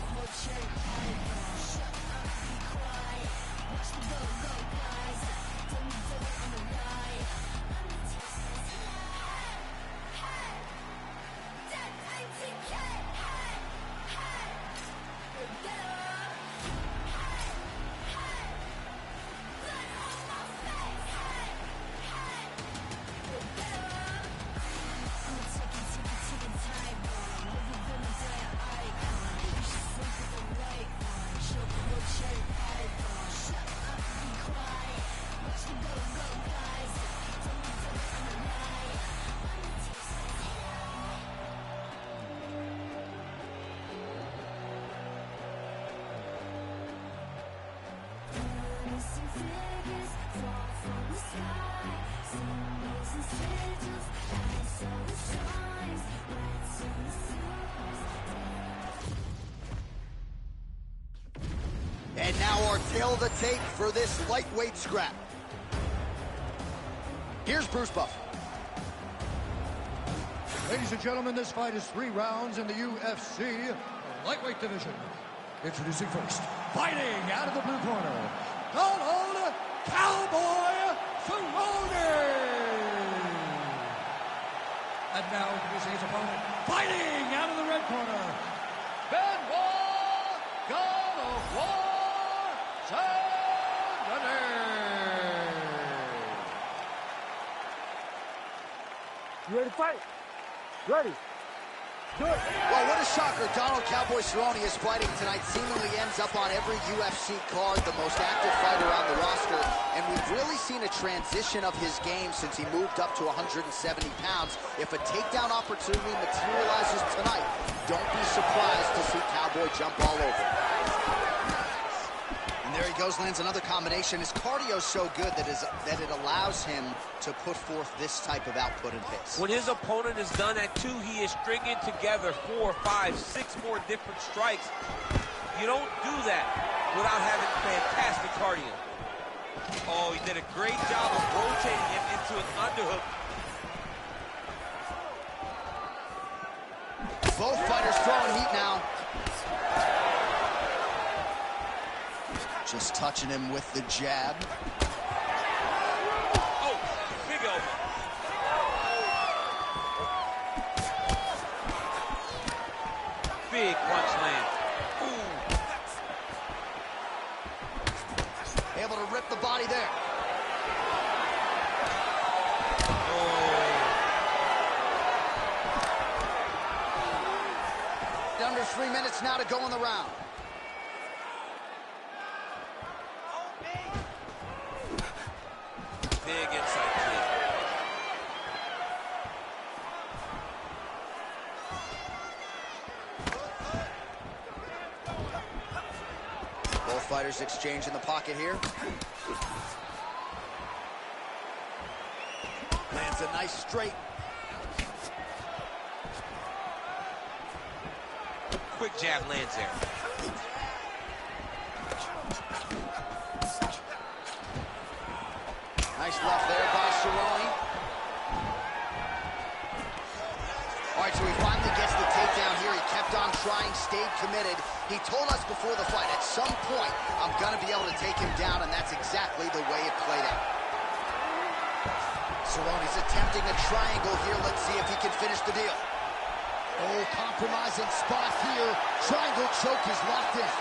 And now our tail of the tape for this lightweight scrap. Here's Bruce Buffer. Ladies and gentlemen, this fight is 3 rounds in the UFC lightweight division. Introducing first, fighting out of the blue corner, Donald Cowboy Cerrone. And now introducing his opponent, fighting out of the red corner, Benoit God of War Saturday. You ready to fight? Ready. Do it. Well, what a shocker. Donald Cowboy Cerrone is fighting tonight. Seemingly ends up on every UFC card, the most active fighter on the roster. And we've really seen a transition of his game since he moved up to 170 pounds. If a takedown opportunity materializes tonight, don't be surprised to see Cowboy jump all over. And there he goes, lands another combination. His cardio is so good that it allows him to put forth this type of output and pace. When his opponent is done at 2, he is stringing together 4, 5, 6 more different strikes. You don't do that without having fantastic cardio. Oh, he did a great job of rotating him into an underhook. Both fighters throwing heat now. Just touching him with the jab. Oh, big elbow. Big punch lands. Ooh. Able to rip the body there. Oh. Under 3 minutes now to go in the round. Big inside kick. Both fighters exchange in the pocket here. Lands a nice straight. Quick jab lands there. Nice left there by Cerrone. All right, so he finally gets the takedown here. He kept on trying, stayed committed. He told us before the fight, at some point, I'm going to be able to take him down, and that's exactly the way it played out. Cerrone's attempting a triangle here. Let's see if he can finish the deal. Oh, compromising spot here. Triangle choke is locked in.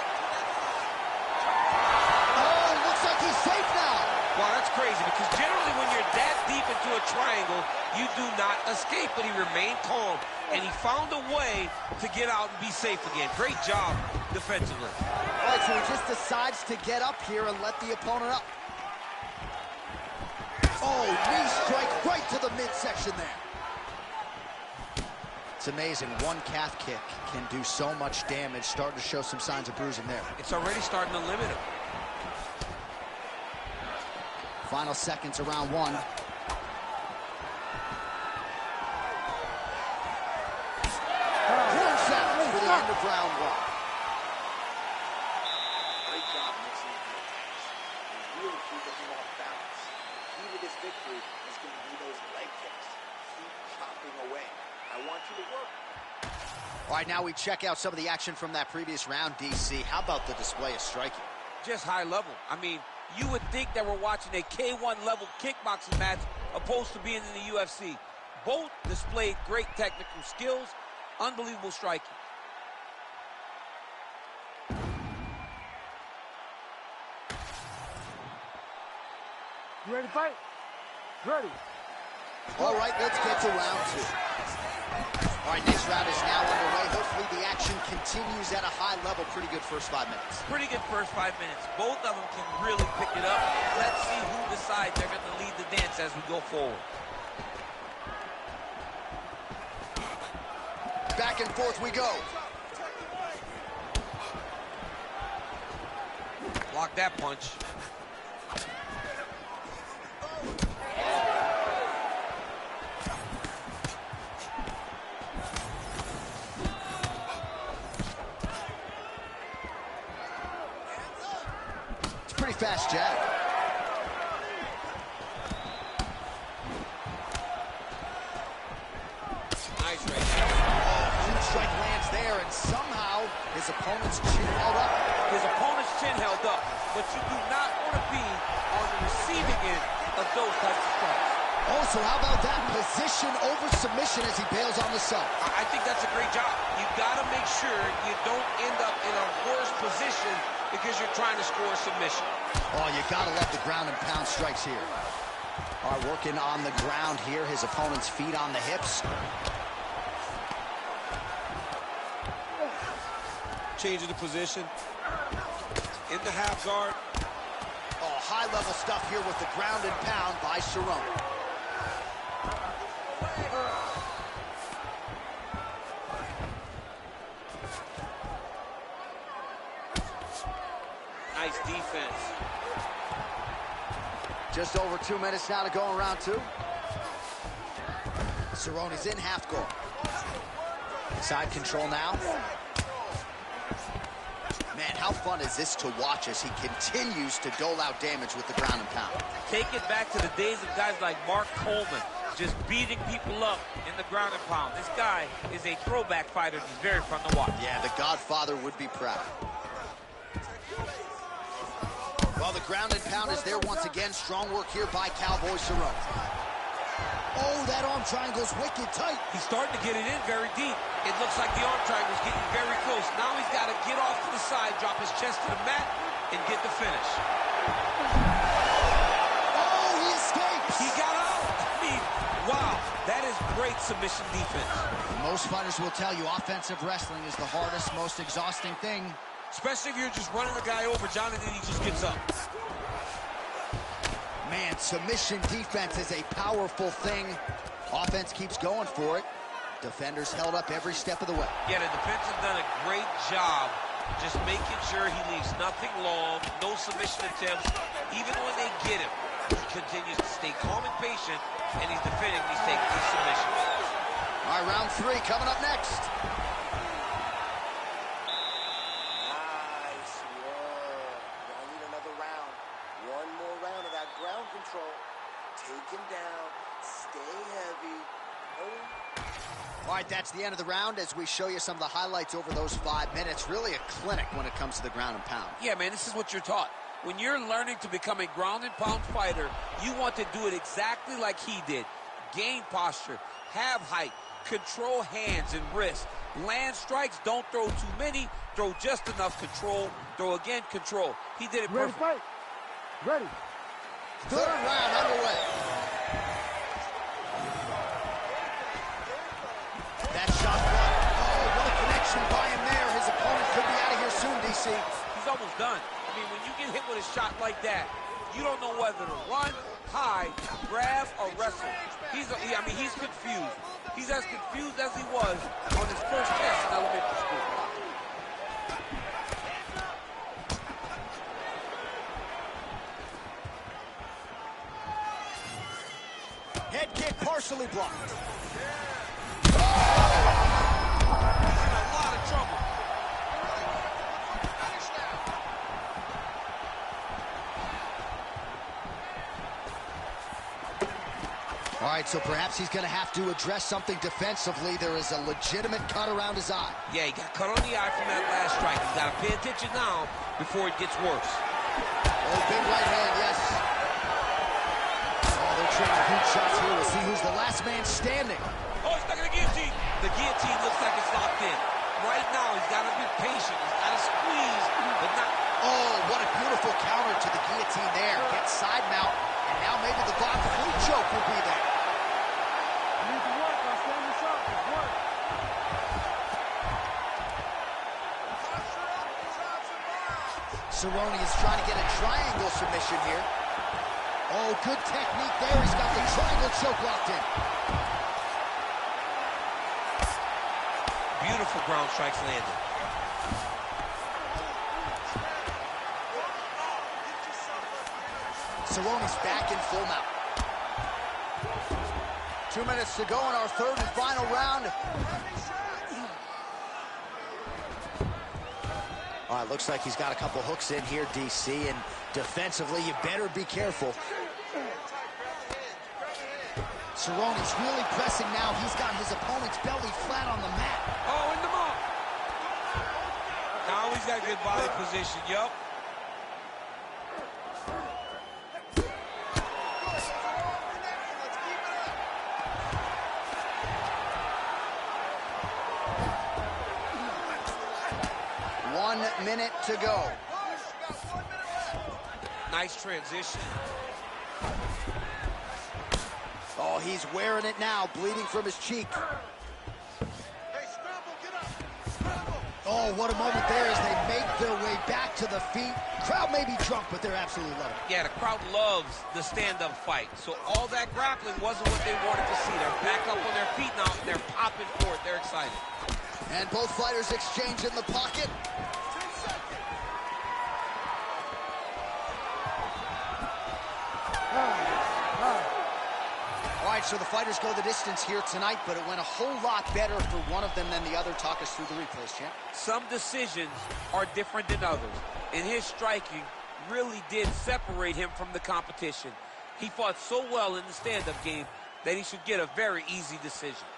Oh, looks like he's safe now. Wow, that's crazy, because generally when you're that deep into a triangle, you do not escape, but he remained calm, and he found a way to get out and be safe again. Great job defensively. All right, so he just decides to get up here and let the opponent up. Oh, knee strike right to the midsection there. It's amazing. One calf kick can do so much damage. Starting to show some signs of bruising there. It's already starting to limit him. Final seconds of round 1. Horn sound for the end of round 1. Great job mixing the punches. Really keeping him off balance. Key to this victory is going to be those leg kicks. Keep chopping away. I want you to work. All right, now we check out some of the action from that previous round, DC. How about the display of striking? Just high level. I mean, you would think that we're watching a K1 level kickboxing match opposed to being in the UFC. Both displayed great technical skills, unbelievable striking. You ready to fight? Ready. All right, let's get to round 2. All right, next round is now underway. Hopefully the action continues at a high level. Pretty good first 5 minutes. Pretty good first 5 minutes. Both of them can really pick it up. Let's see who decides they're going to lead the dance as we go forward. Back and forth we go. Block that punch. pretty fast jab. Nice right there. Oh, huge strike lands there, and somehow his opponent's chin held up. His opponent's chin held up, but you do not want to be on the receiving end of those types of strikes. Oh, so how about that position over submission as he bails on the sub? I think that's a great job. You got to make sure you don't end up in a worse position because you're trying to score a submission. Oh, you got to love the ground and pound strikes here. All right, working on the ground here. His opponent's feet on the hips. Changing the position. In the half guard. Oh, high-level stuff here with the ground and pound by Cerrone. Nice defense. Just over 2 minutes now to go in round two. Cerrone's in half guard. Side control now. Man, how fun is this to watch as he continues to dole out damage with the ground and pound? Take it back to the days of guys like Mark Coleman, just beating people up in the ground and pound. This guy is a throwback fighter. He's very fun to watch. Yeah, the Godfather would be proud. Well, the ground and pound is there once again. Strong work here by Cowboy Cerrone. Oh, that arm triangle's wicked tight. He's starting to get it in very deep. It looks like the arm triangle's getting very close. Now he's got to get off to the side, drop his chest to the mat, and get the finish. Oh, he escapes. He got out. I mean, wow, that is great submission defense. Most fighters will tell you offensive wrestling is the hardest, most exhausting thing. Especially if you're just running the guy over, John, and then he just gets up. Man, submission defense is a powerful thing. Offense keeps going for it. Defenders held up every step of the way. Yeah, the defense has done a great job just making sure he leaves nothing long, no submission attempts. Even when they get him, he continues to stay calm and patient, and he's defending these taking these submissions. All right, round three coming up next. Nice work. I need another round. One more round of that ground control. Take him down. Stay heavy. Oh. All right, that's the end of the round as we show you some of the highlights over those 5 minutes. Really a clinic when it comes to the ground and pound. Yeah, man, this is what you're taught. When you're learning to become a ground and pound fighter, you want to do it exactly like he did. Gain posture, have height, control hands and wrists. Land strikes, don't throw too many, throw just enough, control, throw again, control. He did it Ready perfect. to fight? Ready. Third round underway. That shot blocked. Oh, what a connection by him there. His opponent could be out of here soon, DC. He's almost done. I mean, when you get hit with a shot like that, you don't know whether to run, hide, grab, or wrestle. He's confused. He's as confused as he was on his first test in elementary school. Head kick partially blocked. He's in a lot of trouble. All right, so perhaps he's going to have to address something defensively. There is a legitimate cut around his eye. Yeah, he got cut on the eye from that last strike. He's got to pay attention now before it gets worse. Oh, big right hand, yes. Oh, they're trading huge shots here. We'll see who's the last man standing. Oh, he's stuck in the guillotine. The guillotine looks like it's locked in. Right now, he's got to be patient. He's got to squeeze, but not... Oh, what a beautiful counter to the guillotine there. Gets side mount, and now maybe the Von Flue choke will be there. You need to work on standing sharp. It's work. Cerrone is trying to get a triangle submission here. Oh, good technique there. He's got the triangle choke locked in. Beautiful ground strikes landed. Cerrone's back in full mount. 2 minutes to go in our third and final round. All right, looks like he's got a couple hooks in here, DC, and defensively, you better be careful. Cerrone's really pressing now. He's got his opponent's belly flat on the mat. Oh, in the mount. Now he's got good body position, yup. One minute to go. Nice transition. Oh, he's wearing it now, bleeding from his cheek. Oh, what a moment there as they make their way back to the feet. Crowd may be drunk, but they're absolutely loving it. Yeah, the crowd loves the stand-up fight. So all that grappling wasn't what they wanted to see. They're back up on their feet now, and they're popping for it. They're excited. And both fighters exchange in the pocket. All right, so the fighters go the distance here tonight, but it went a whole lot better for one of them than the other. Talk us through the replays, champ. Some decisions are different than others, and his striking really did separate him from the competition. He fought so well in the stand-up game that he should get a very easy decision.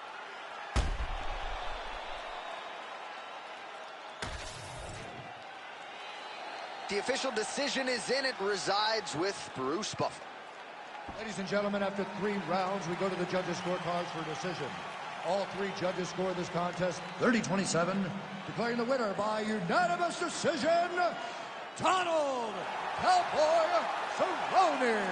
The official decision is in. It resides with Bruce Buffer. Ladies and gentlemen, after 3 rounds, we go to the judges' scorecards for a decision. All 3 judges score this contest 30-27, declaring the winner by unanimous decision, Donald Cowboy Cerrone.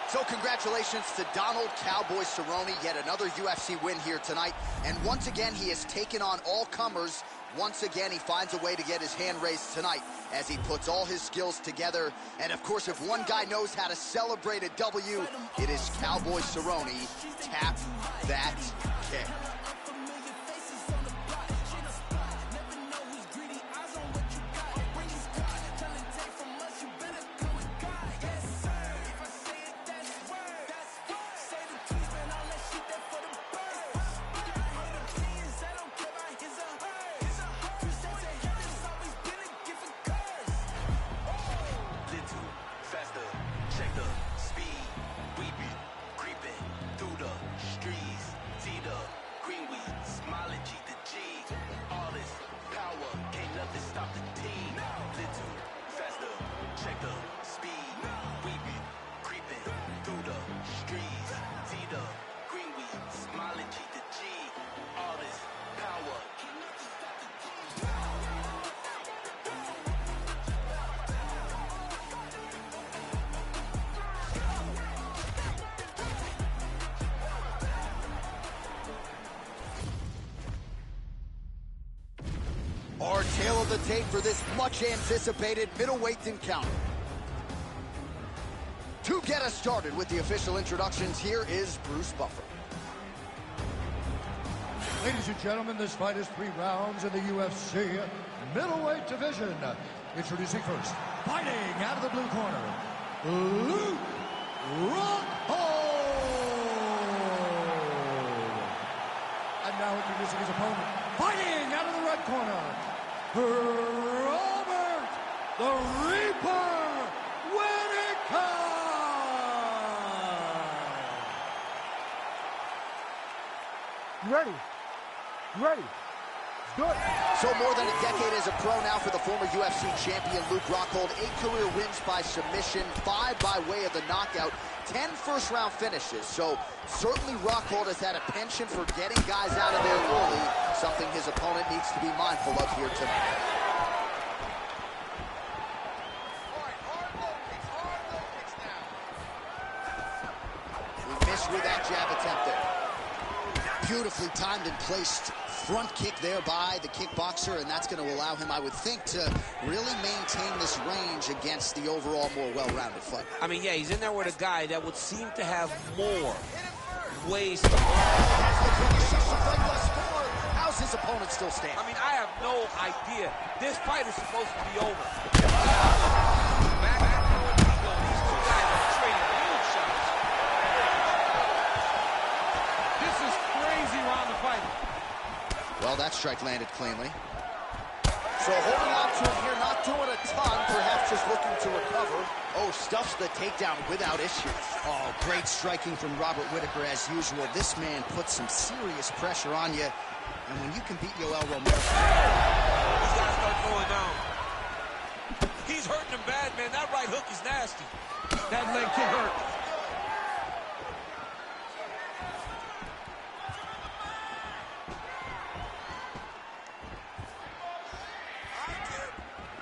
So congratulations to Donald Cowboy Cerrone, yet another UFC win here tonight. And once again, he has taken on all comers. Once again, he finds a way to get his hand raised tonight as he puts all his skills together. And of course, if one guy knows how to celebrate a W, it is Cowboy Cerrone. Tap that kick. Our tail of the tape for this much-anticipated middleweight encounter. To get us started with the official introductions, here is Bruce Buffer. Ladies and gentlemen, this fight is 3 rounds in the UFC middleweight division. Introducing first, fighting out of the blue corner, Luke Rockhold. And now introducing his opponent, fighting out of the red corner, Robert the Reaper Whittaker. Ready? Ready? Good. So more than a decade as a pro now for the former UFC champion Luke Rockhold. 8 career wins by submission, 5 by way of the knockout, 10 first-round finishes. So certainly Rockhold has had a penchant for getting guys out of there early, something his opponent needs to be mindful of here tonight. He missed with that jab attempt there. Beautifully timed and placed front kick there by the kickboxer, and that's going to allow him, I would think, to really maintain this range against the overall more well-rounded fighter. I mean, yeah, he's in there with a guy that would seem to have more ways to... How's his opponent still standing? I mean, I have no idea. This fight is supposed to be over. Back to where we go. These 2 guys are trading huge shots. This is crazy round of fighting. Well, that strike landed cleanly. So holding on to him here, not doing a ton, perhaps just looking to recover. Oh, stuffs the takedown without issue. Oh, great striking from Robert Whitaker as usual. This man puts some serious pressure on you. And when you can beat Yoel Romero... He's got to start going down. He's hurting him bad, man. That right hook is nasty. That leg kick hurt.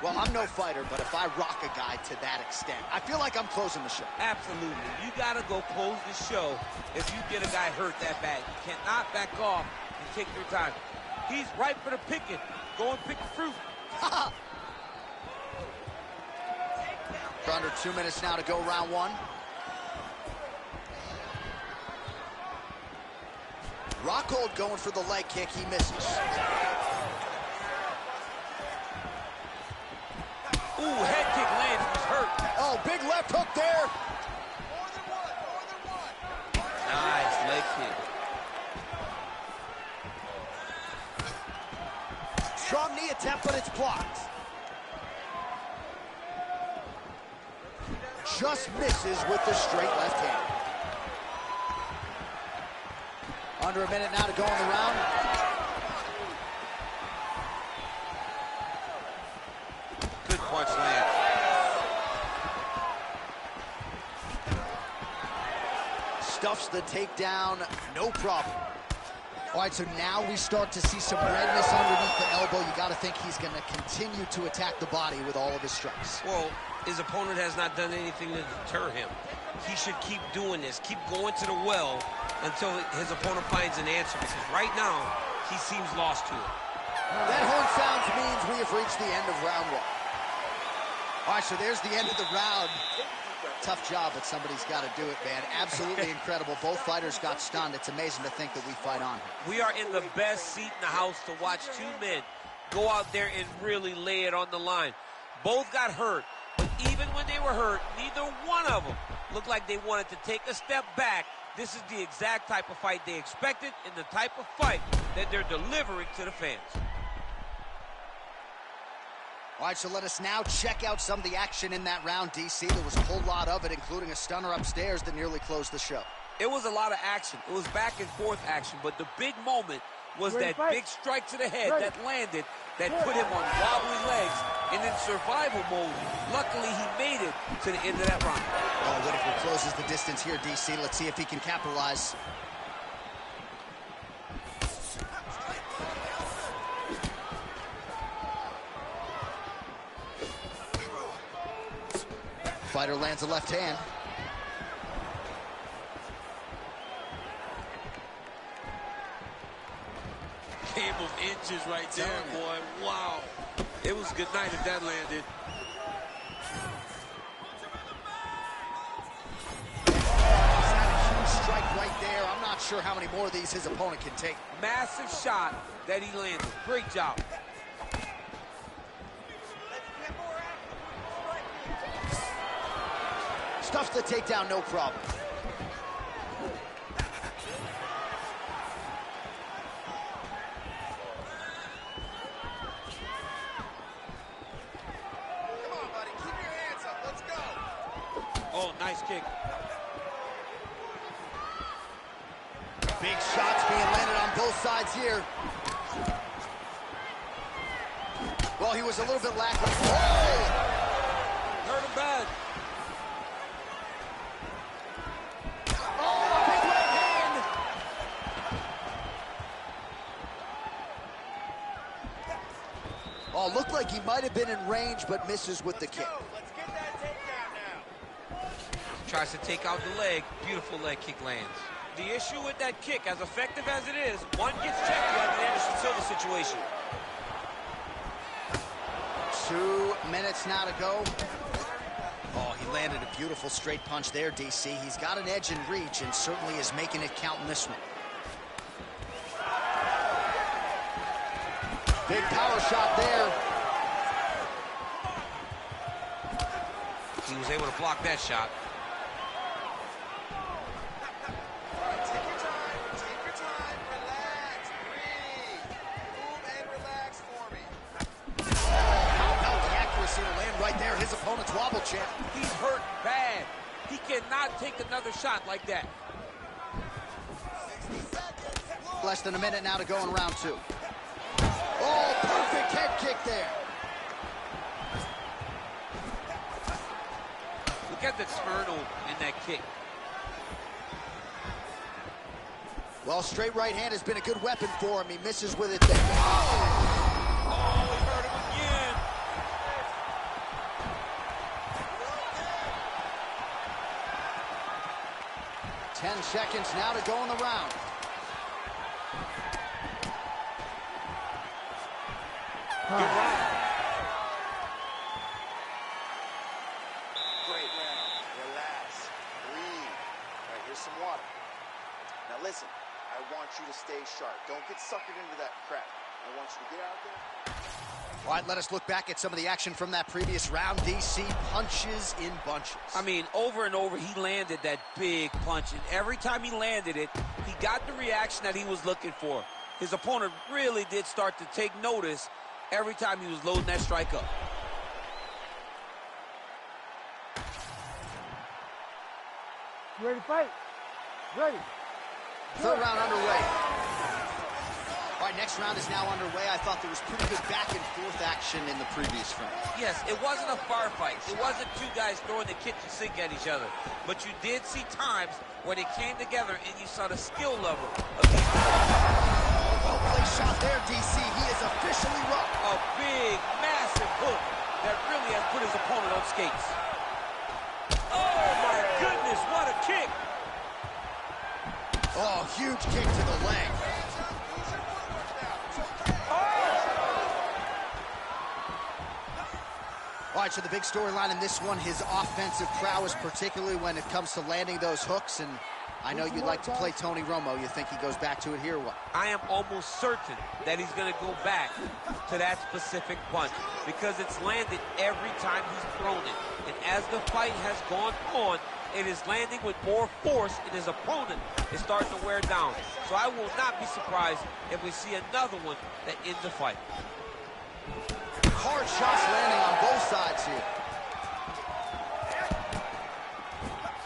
Well, I'm no fighter, but if I rock a guy to that extent, I feel like I'm closing the show. Absolutely. You got to go close the show if you get a guy hurt that bad. You cannot back off and take your time. He's ripe for the picking. Go and pick the fruit. For under 2 minutes now to go, round one. Rockhold going for the leg kick. He misses. Ooh, head kick lands. He's hurt. Oh, big left hook there. Nice leg kick. Strong knee attempt, but it's blocked. Just misses with the straight left hand. Under a minute now to go in the round. Good punch land. Stuffs the takedown, no problem. All right, so now we start to see some redness underneath the elbow. You got to think he's going to continue to attack the body with all of his strikes. Well, his opponent has not done anything to deter him. He should keep doing this, keep going to the well until his opponent finds an answer, because right now, he seems lost to it. That horn sounds means we have reached the end of round one. All right, so there's the end of the round. Tough job, but somebody's got to do it, man. Absolutely incredible. Both fighters got stunned. It's amazing to think that we fight on. We are in the best seat in the house to watch two men go out there and really lay it on the line. Both got hurt, but even when they were hurt, neither one of them looked like they wanted to take a step back. This is the exact type of fight they expected and the type of fight that they're delivering to the fans. All right, so let us now check out some of the action in that round, DC. There was a whole lot of it, including a stunner upstairs that nearly closed the show. It was a lot of action. It was back and forth action, but the big moment was that big strike to the head that landed, that put him on wobbly legs, and in survival mode, luckily he made it to the end of that round. Oh, Whitaker closes the distance here, DC. Let's see if he can capitalize. Fighter lands a left hand. Game of inches right there, boy. Wow. It was good night if that landed. He's had a huge strike right there. I'm not sure how many more of these his opponent can take. Massive shot that he landed. Great job. Stuffs the takedown, no problem. Come on, buddy. Keep your hands up. Let's go. Oh, nice kick. Big shots being landed on both sides here. Well, he was a little bit lackluster. Oh! Hurt him bad. Oh, looked like he might have been in range, but misses with the kick. Let's get that takedown now. Tries to take out the leg. Beautiful leg kick lands. The issue with that kick, as effective as it is, one gets checked, you have an Anderson Silva situation. 2 minutes now to go. Oh, he landed a beautiful straight punch there, DC. He's got an edge in reach and certainly is making it count in this one. Big power shot there. He was able to block that shot. Take your time, relax, breathe. cannot take another shot like that. Less than a minute now to go in round 2. Oh, perfect head kick there. Look at the turtle in that kick. Well, straight right hand has been a good weapon for him. He misses with it there. Oh, he hurt him again. Ten seconds now to go in the round. Great round. Relax. Breathe. All right, here's some water. Now listen, I want you to stay sharp. Don't get suckered into that crap. I want you to get out there. All right, let us look back at some of the action from that previous round. DC punches in bunches. I mean, over and over, he landed that big punch, and every time he landed it, he got the reaction that he was looking for. His opponent really did start to take notice every time he was loading that strike up. You ready to fight? Ready. Third round underway. All right, next round is now underway. I thought there was pretty good back and forth action in the previous round. Yes, it wasn't a bar fight. It wasn't two guys throwing the kitchen sink at each other. But you did see times where they came together and you saw the skill level of these guys. Well-placed shot there, DC. He is officially rocked. A big, massive hook that really has put his opponent on skates. Oh, my goodness, what a kick. Oh, huge kick to the leg. All right, so the big storyline in this one, his offensive prowess, particularly when it comes to landing those hooks. And I know you like to play Tony Romo. You think he goes back to it here or what? I am almost certain that he's going to go back to that specific punch because it's landed every time he's thrown it. And as the fight has gone on, it is landing with more force, and his opponent is starting to wear down. So I will not be surprised if we see another one that ends the fight. Hard shots landing on both sides here.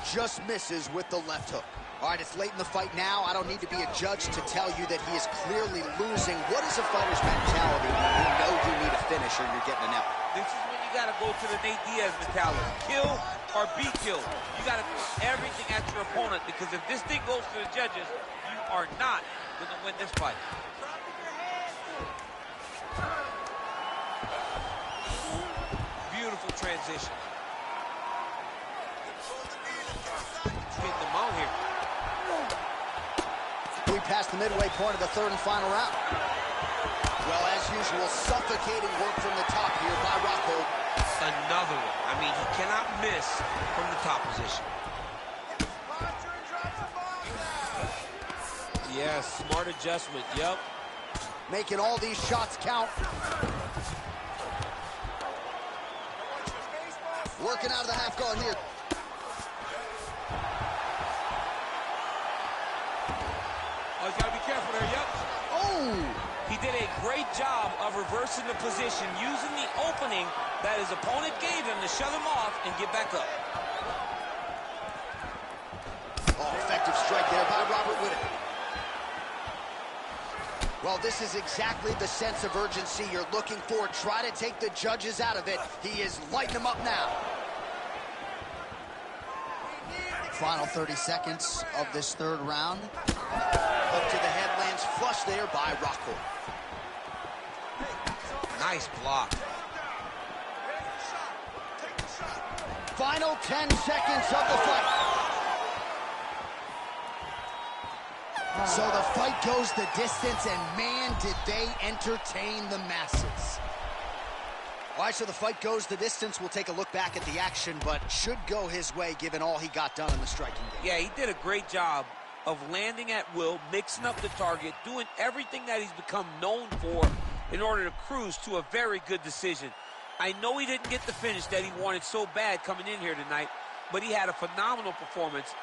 Just misses with the left hook. All right, it's late in the fight now. I don't need to be a judge to tell you that he is clearly losing. What is a fighter's mentality when you know you need a finish or you're getting an L? This is when you got to go to the Nate Diaz mentality. Kill or be killed. You got to throw everything at your opponent because if this thing goes to the judges, you are not going to win this fight. Beautiful transition. He's getting them out here. We passed the midway point of the third and final round. Well, as usual, suffocating work from the top here by Rockhold. Another one. I mean, he cannot miss from the top position. Yeah, smart adjustment. Yep. Making all these shots count. Working out of the half guard here. Oh, he's got to be careful there. Yep. Oh! He did a great job of reversing the position, using the opening that his opponent gave him to shut him off and get back up. Oh, effective strike there by Robert Whittaker. Well, this is exactly the sense of urgency you're looking for. Try to take the judges out of it. He is lighting them up now. Final 30 seconds of this third round. Up to the head, lands flush there by Rockhold. Nice block. Final 10 seconds of the fight. So the fight goes the distance, and man, did they entertain the masses. All right, so the fight goes the distance. We'll take a look back at the action, but should go his way given all he got done in the striking game. Yeah, he did a great job of landing at will, mixing up the target, doing everything that he's become known for in order to cruise to a very good decision. I know he didn't get the finish that he wanted so bad coming in here tonight, but he had a phenomenal performance,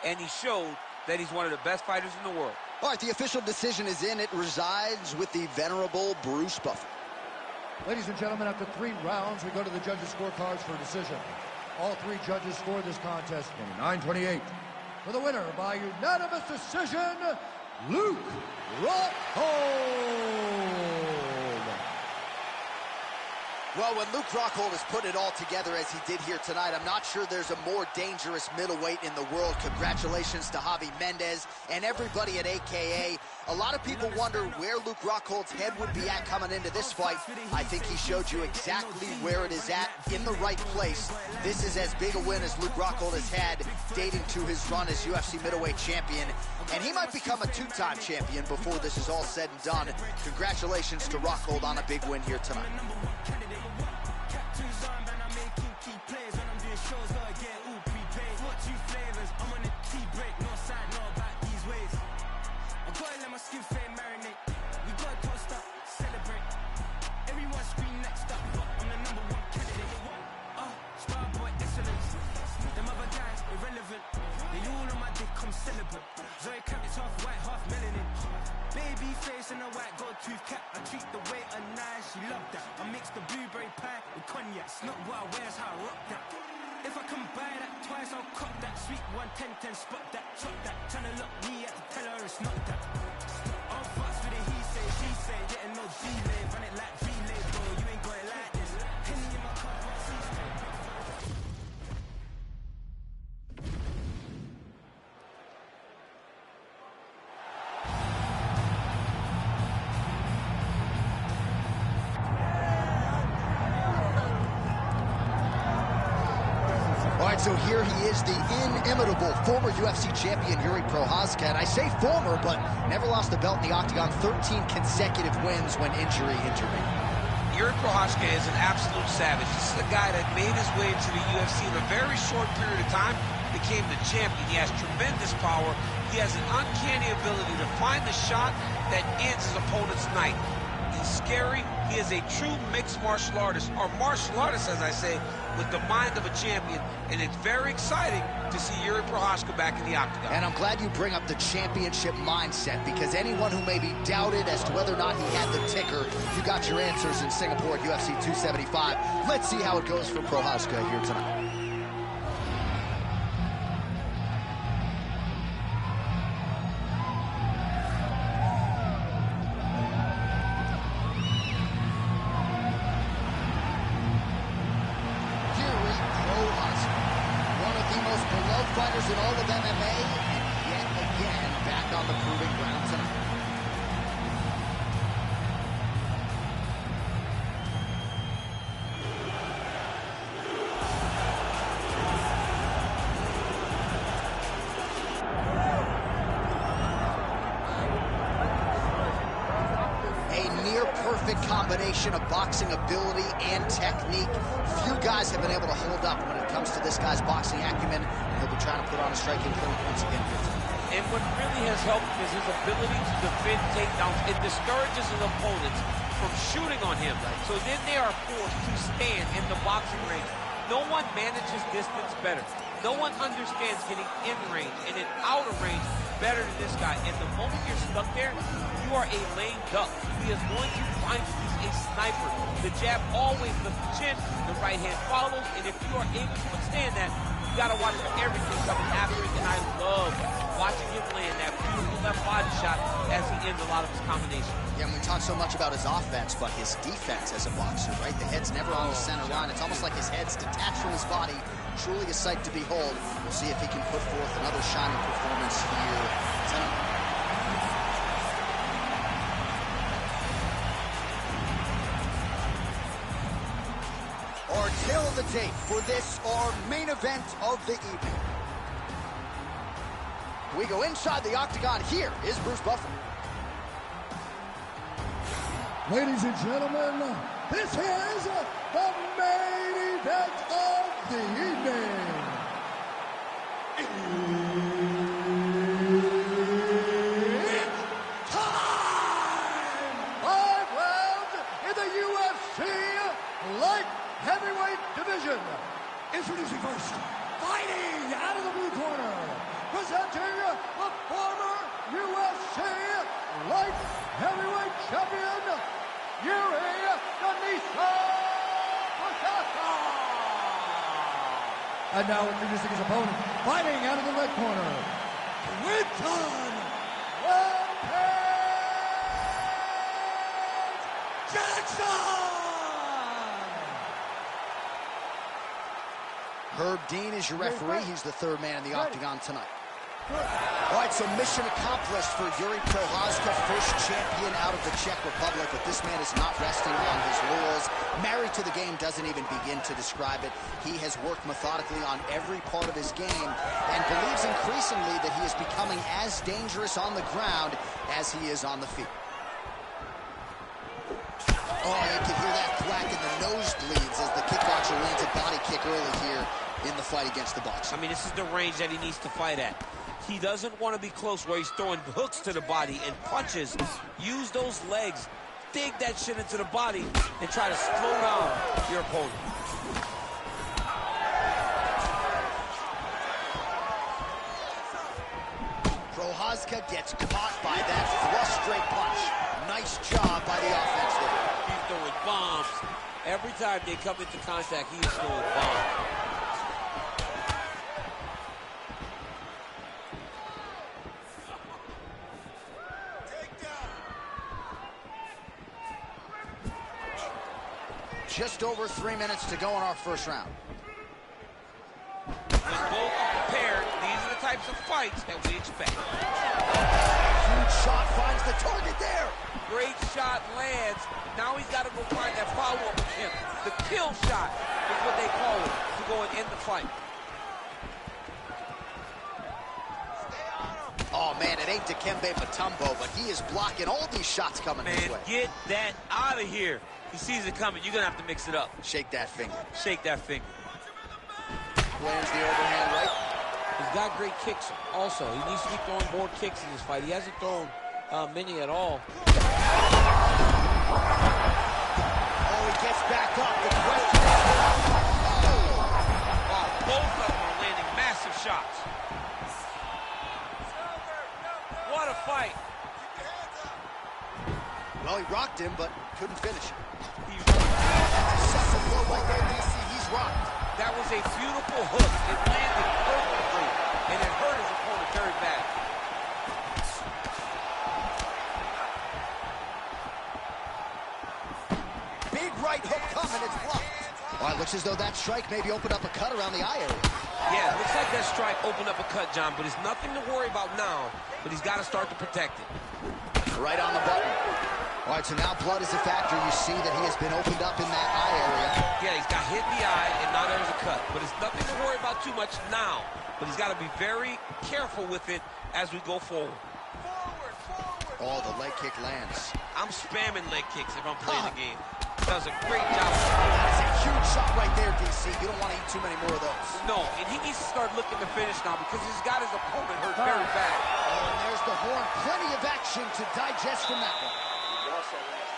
and he showed that he's one of the best fighters in the world. All right, the official decision is in. It resides with the venerable Bruce Buffer. Ladies and gentlemen, after 3 rounds, we go to the judges' scorecards for a decision. All three judges scored this contest 29-28. For the winner by unanimous decision, Luke Rockhold. Well, when Luke Rockhold has put it all together as he did here tonight, I'm not sure there's a more dangerous middleweight in the world. Congratulations to Javi Mendez and everybody at AKA. A lot of people wonder where Luke Rockhold's head would be at coming into this fight. I think he showed you exactly where it is at, in the right place. This is as big a win as Luke Rockhold has had, dating to his run as UFC middleweight champion. And he might become a two-time champion before this is all said and done. Congratulations to Rockhold on a big win here tonight. In a white gold tooth cap, I treat the waiter nice, she loved that. I mix the blueberry pie with cognac. It's not what I wear, it's how I rock that. If I can buy that twice, I'll cop that. Sweet 110, spot that, chop that. Tryna look me at the tell her it's not that. All fucks with the he say, she say, getting no delay. Run it like relay, bro, you ain't got it like this. Henny in my car, So here he is, the inimitable former UFC champion Yuri Prochazka. And I say former, but never lost the belt in the octagon, 13 consecutive wins when injury intervened. Yuri Prochazka is an absolute savage. This is a guy that made his way into the UFC in a very short period of time, became the champion. He has tremendous power. He has an uncanny ability to find the shot that ends his opponent's night. He's scary. He is a true mixed martial artist, or martial artist, as I say, with the mind of a champion, and it's very exciting to see Yuri Prochazka back in the octagon. And I'm glad you bring up the championship mindset, because anyone who may be doubted as to whether or not he had the ticker, you got your answers in Singapore at UFC 275. Let's see how it goes for Prochazka here tonight. Fighters in all of MMA, and yet again back on the proving ground tonight. A near-perfect combination of boxing ability and technique. Few guys have been able to hold up when it comes to this guy's boxing acumen. He'll be trying to put on a striking clinic once again. And what really has helped him is his ability to defend takedowns. It discourages his opponents from shooting on him. So then they are forced to stand in the boxing ring. No one manages distance better. No one understands getting in range and in outer range better than this guy. And the moment you're stuck there, you are a lame duck. He is going to find you. He's a sniper. The jab always lifts the chin. The right hand follows. And if you are able to withstand that, you got to watch for everything coming after it. And I love watching him land that beautiful left body shot as he ends a lot of his combinations. Yeah, and we talk so much about his offense, but his defense as a boxer, right? The head's never on the center line. It's almost like his head's detached from his body. Truly a sight to behold. We'll see if he can put forth another shining performance here tonight. Our tale of the tape for this, our main event of the evening. We go inside the octagon. Here is Bruce Buffer. Ladies and gentlemen, this is the main event of the evening. It's time! 5 rounds in the UFC light heavyweight division. Introducing first, fighting out of the blue corner, presenting the former UFC light heavyweight champion, Yuri Prochazka. And now introducing his opponent, fighting out of the red corner, Quinton Jackson! Herb Dean is your referee. He's the third man in the octagon tonight. All right, so mission accomplished for Yuri Prochazka, first champion out of the Czech Republic, but this man is not resting on his laurels. Married to the game doesn't even begin to describe it. He has worked methodically on every part of his game and believes increasingly that he is becoming as dangerous on the ground as he is on the feet. Oh, you can hear that thwack in the nosebleeds as the kickboxer lands a body kick early here in the fight against the boxer. I mean, this is the range that he needs to fight at. He doesn't want to be close where he's throwing hooks to the body and punches. Use those legs, dig that shit into the body, and try to slow down your opponent. Prochazka gets caught by that flush straight punch. Nice job by the offense there. He's throwing bombs. Every time they come into contact, he's throwing bombs. Just over 3 minutes to go in our first round. When both are prepared, these are the types of fights that we expect. Huge shot finds the target there. Great shot lands. Now he's got to go find that follow-up with him. The kill shot is what they call it to go and end the fight. Oh, man, it ain't Dikembe Mutombo, but he is blocking all these shots coming his way. Get that out of here. He sees it coming. You're going to have to mix it up. Shake that finger. Shake that finger. Lands the overhand right. He's got great kicks also. He needs to be throwing more kicks in this fight. He hasn't thrown many at all. Oh, he gets back up. The question is... Wow, both of them are landing massive shots. What a fight. Well, he rocked him, but couldn't finish him. Sets a blow right there, DC. He's rocked. That was a beautiful hook. It landed perfectly, and it hurt his opponent very bad. Big right hook coming. It's blocked. Well, it looks as though that strike maybe opened up a cut around the eye area. Yeah, it looks like that strike opened up a cut, John, but it's nothing to worry about now, but he's got to start to protect it. Right on the button. All right, so now blood is a factor. You see that he has been opened up in that eye area. Yeah, he's got hit in the eye, and now there's a cut. But it's nothing to worry about too much now. But he's got to be very careful with it as we go forward. Oh, the leg kick lands. I'm spamming leg kicks if I'm playing the game. Does a great job. That is a huge shot right there, DC. You don't want to eat too many more of those. No, and he needs to start looking to finish now because he's got his opponent hurt very bad. Oh, and there's the horn. Plenty of action to digest from that one.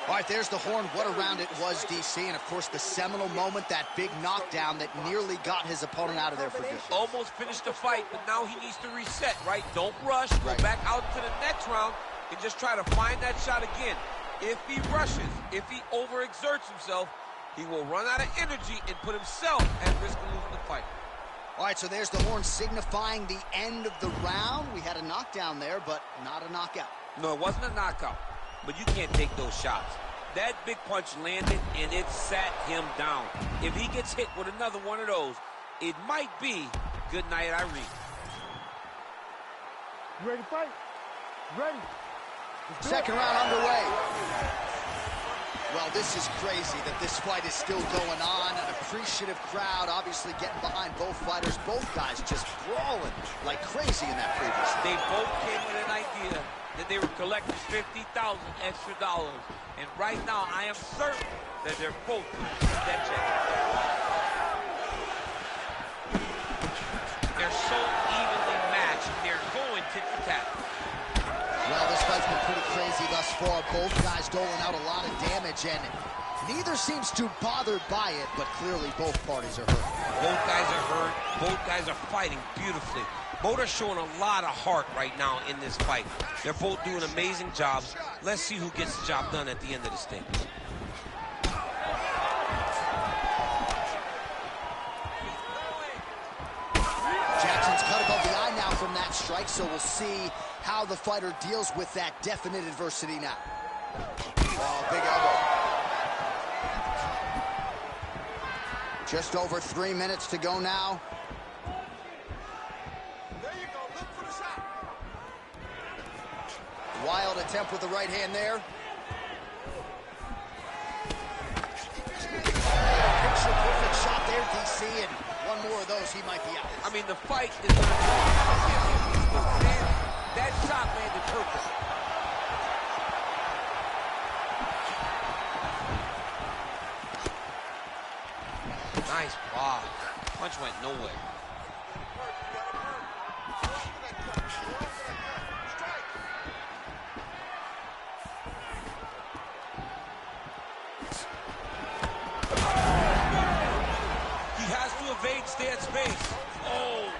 All right, there's the horn. What a round it was, DC. And, of course, the seminal moment, that big knockdown that nearly got his opponent out of there for good. Almost finished the fight, but now he needs to reset, right? Don't rush. Go back out to the next round and just try to find that shot again. If he rushes, if he overexerts himself, he will run out of energy and put himself at risk of losing the fight. All right, so there's the horn signifying the end of the round. We had a knockdown there, but not a knockout. No, it wasn't a knockout, but you can't take those shots. That big punch landed, and it sat him down. If he gets hit with another one of those, it might be good night, Irene. You ready to fight? Ready. Second round underway. Well, this is crazy that this fight is still going on. An appreciative crowd obviously getting behind both fighters. Both guys just brawling like crazy in that previous fight. They both came with an idea that they were collecting $50,000 extra dollars. And right now, I am certain that they're both going to get that check. They're so evenly matched. They're going tit for tat. Well, this fight's been pretty crazy thus far. Both guys doling out a lot of damage, and neither seems too bothered by it, but clearly both parties are hurt. Both guys are hurt. Both guys are fighting beautifully. Both are showing a lot of heart right now in this fight. They're both doing amazing jobs. Let's see who gets the job done at the end of this thing. strike, so we'll see how the fighter deals with that definite adversity now. Oh, big elbow. Just over 3 minutes to go now. There you go. Look for the shot. Wild attempt with the right hand there. Picture perfect shot there, DC, and one more of those, he might be out. I mean, the fight is going to go. That shot landed perfect. Nice block. Punch went nowhere. He has to evade stand space. Oh.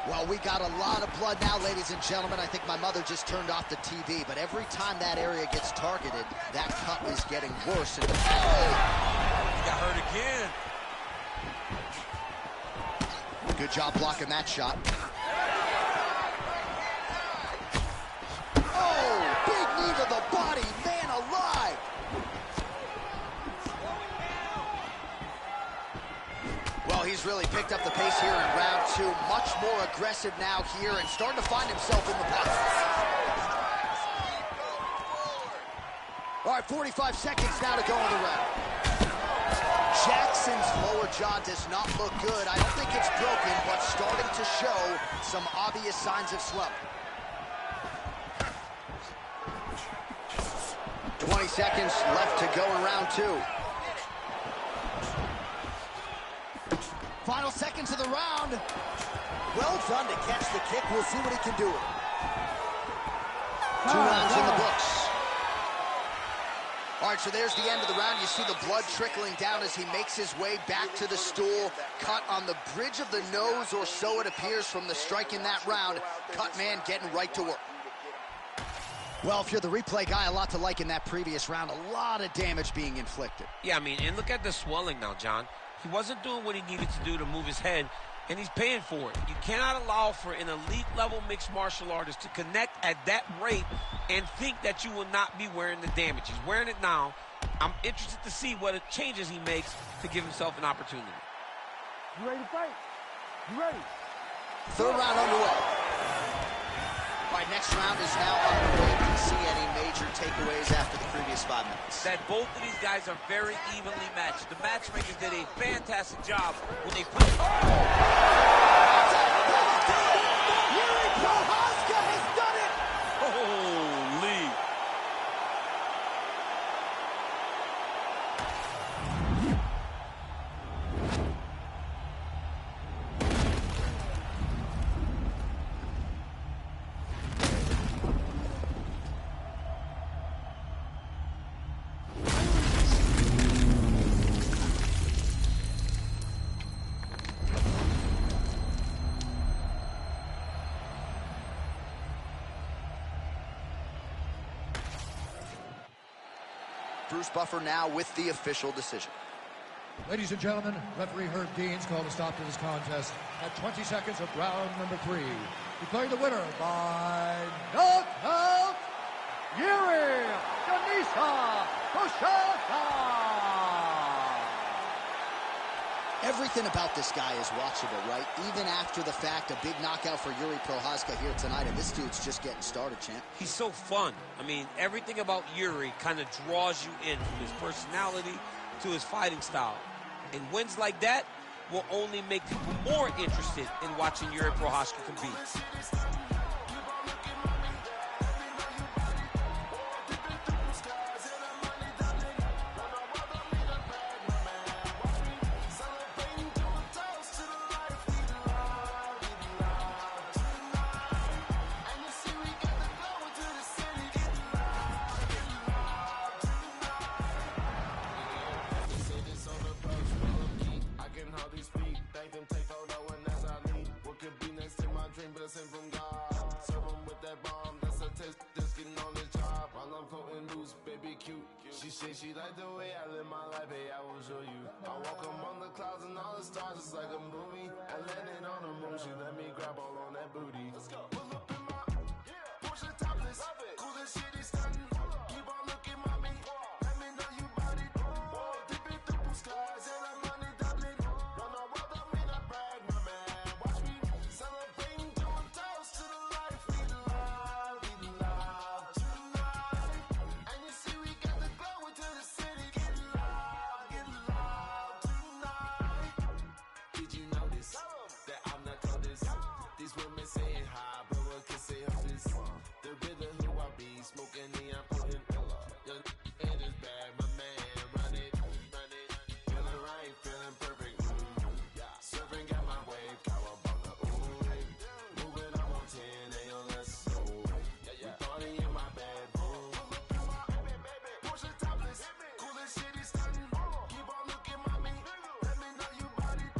Well, we got a lot of blood now, ladies and gentlemen. I think my mother just turned off the TV, but every time that area gets targeted, that cut is getting worse. And He got hurt again. good job blocking that shot. Oh, big knee to the body, man alive. Well, he's really picked up the pace here in round 2. Much more aggressive now here and starting to find himself in the pocket. All right, 45 seconds now to go in the round. Jackson's lower jaw does not look good. I don't think it's broken, but starting to show some obvious signs of swelling. 20 seconds left to go in round 2. Final seconds of the round. Well done to catch the kick. We'll see what he can do with it. 2 rounds in the books. All right, so there's the end of the round. You see the blood trickling down as he makes his way back to the stool. Cut on the bridge of the nose, or so it appears from the strike in that round. Cut man getting right to work. Well, if you're the replay guy, a lot to like in that previous round. A lot of damage being inflicted. Yeah, I mean, and look at the swelling now, John. He wasn't doing what he needed to do to move his head, and he's paying for it. You cannot allow for an elite-level mixed martial artist to connect at that rate and think that you will not be wearing the damage. He's wearing it now. I'm interested to see what changes he makes to give himself an opportunity. You ready to fight? You ready? 3rd round underway. All right, next round is now underway. Do you see any major takeaways after the previous 5 minutes? That both of these guys are very evenly matched. The matchmakers did a fantastic job when they put... Yuri Prochazka has done it! Holy! Bruce Buffer now with the official decision. Ladies and gentlemen, referee Herb Dean's called a stop to this contest at 20 seconds of round number 3. Declaring the winner by knockout, Yuri Prochazka. Everything about this guy is watchable, right? Even after the fact, a big knockout for Yuri Prochazka here tonight, and this dude's just getting started, champ. He's so fun. I mean, everything about Yuri kind of draws you in, from his personality to his fighting style. And wins like that will only make people more interested in watching Yuri Prochazka compete. Take photo and as I leave, what could be next to my dream, blessing from God. She say she like the way I live my life, hey, I will show you. I walk among the clouds and all the stars, it's like a movie. I landed on the moon, she let me grab all on that booty. Let's go. Pull up in my Porsche topless, coolest shit is stunning. Keep on looking, mommy. Let me know you bought it. Dipping through blue skies and I'm money doubling. Run all world, I mean I brag, my man. Watch me celebrating, doing toast to the life we love tonight. And you see we got the glow into the city. Get love tonight. Did you notice that I'm not coldest? These women saying hi, but what can say of this? The rhythm who I be, smoking neon potent. Your head is bad, my man, run it. Feeling right, feeling perfect. Surfing got my wave, cowabunga, ooh. Moving up on 10, they on let's go. We party in my bedroom. Porsche topless, coolest shit is stunning. Keep on looking, mommy. Let me know you bought it.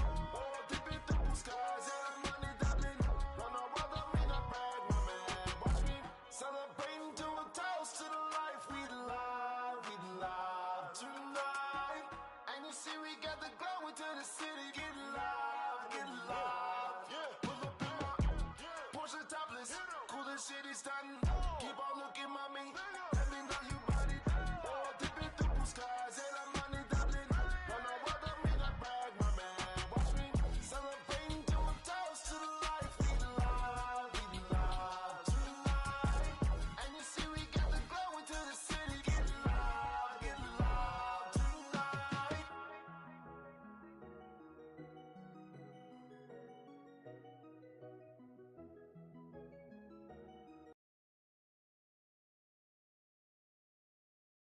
Dipping through blue skies and I'm money doubling. Run all world, I mean I brag, my man. Watch me celebrating, do a toast to the life we love tonight. And you see we got the glow into the city. Get love. Pull up in my Porsche topless, coolest shit is stunning.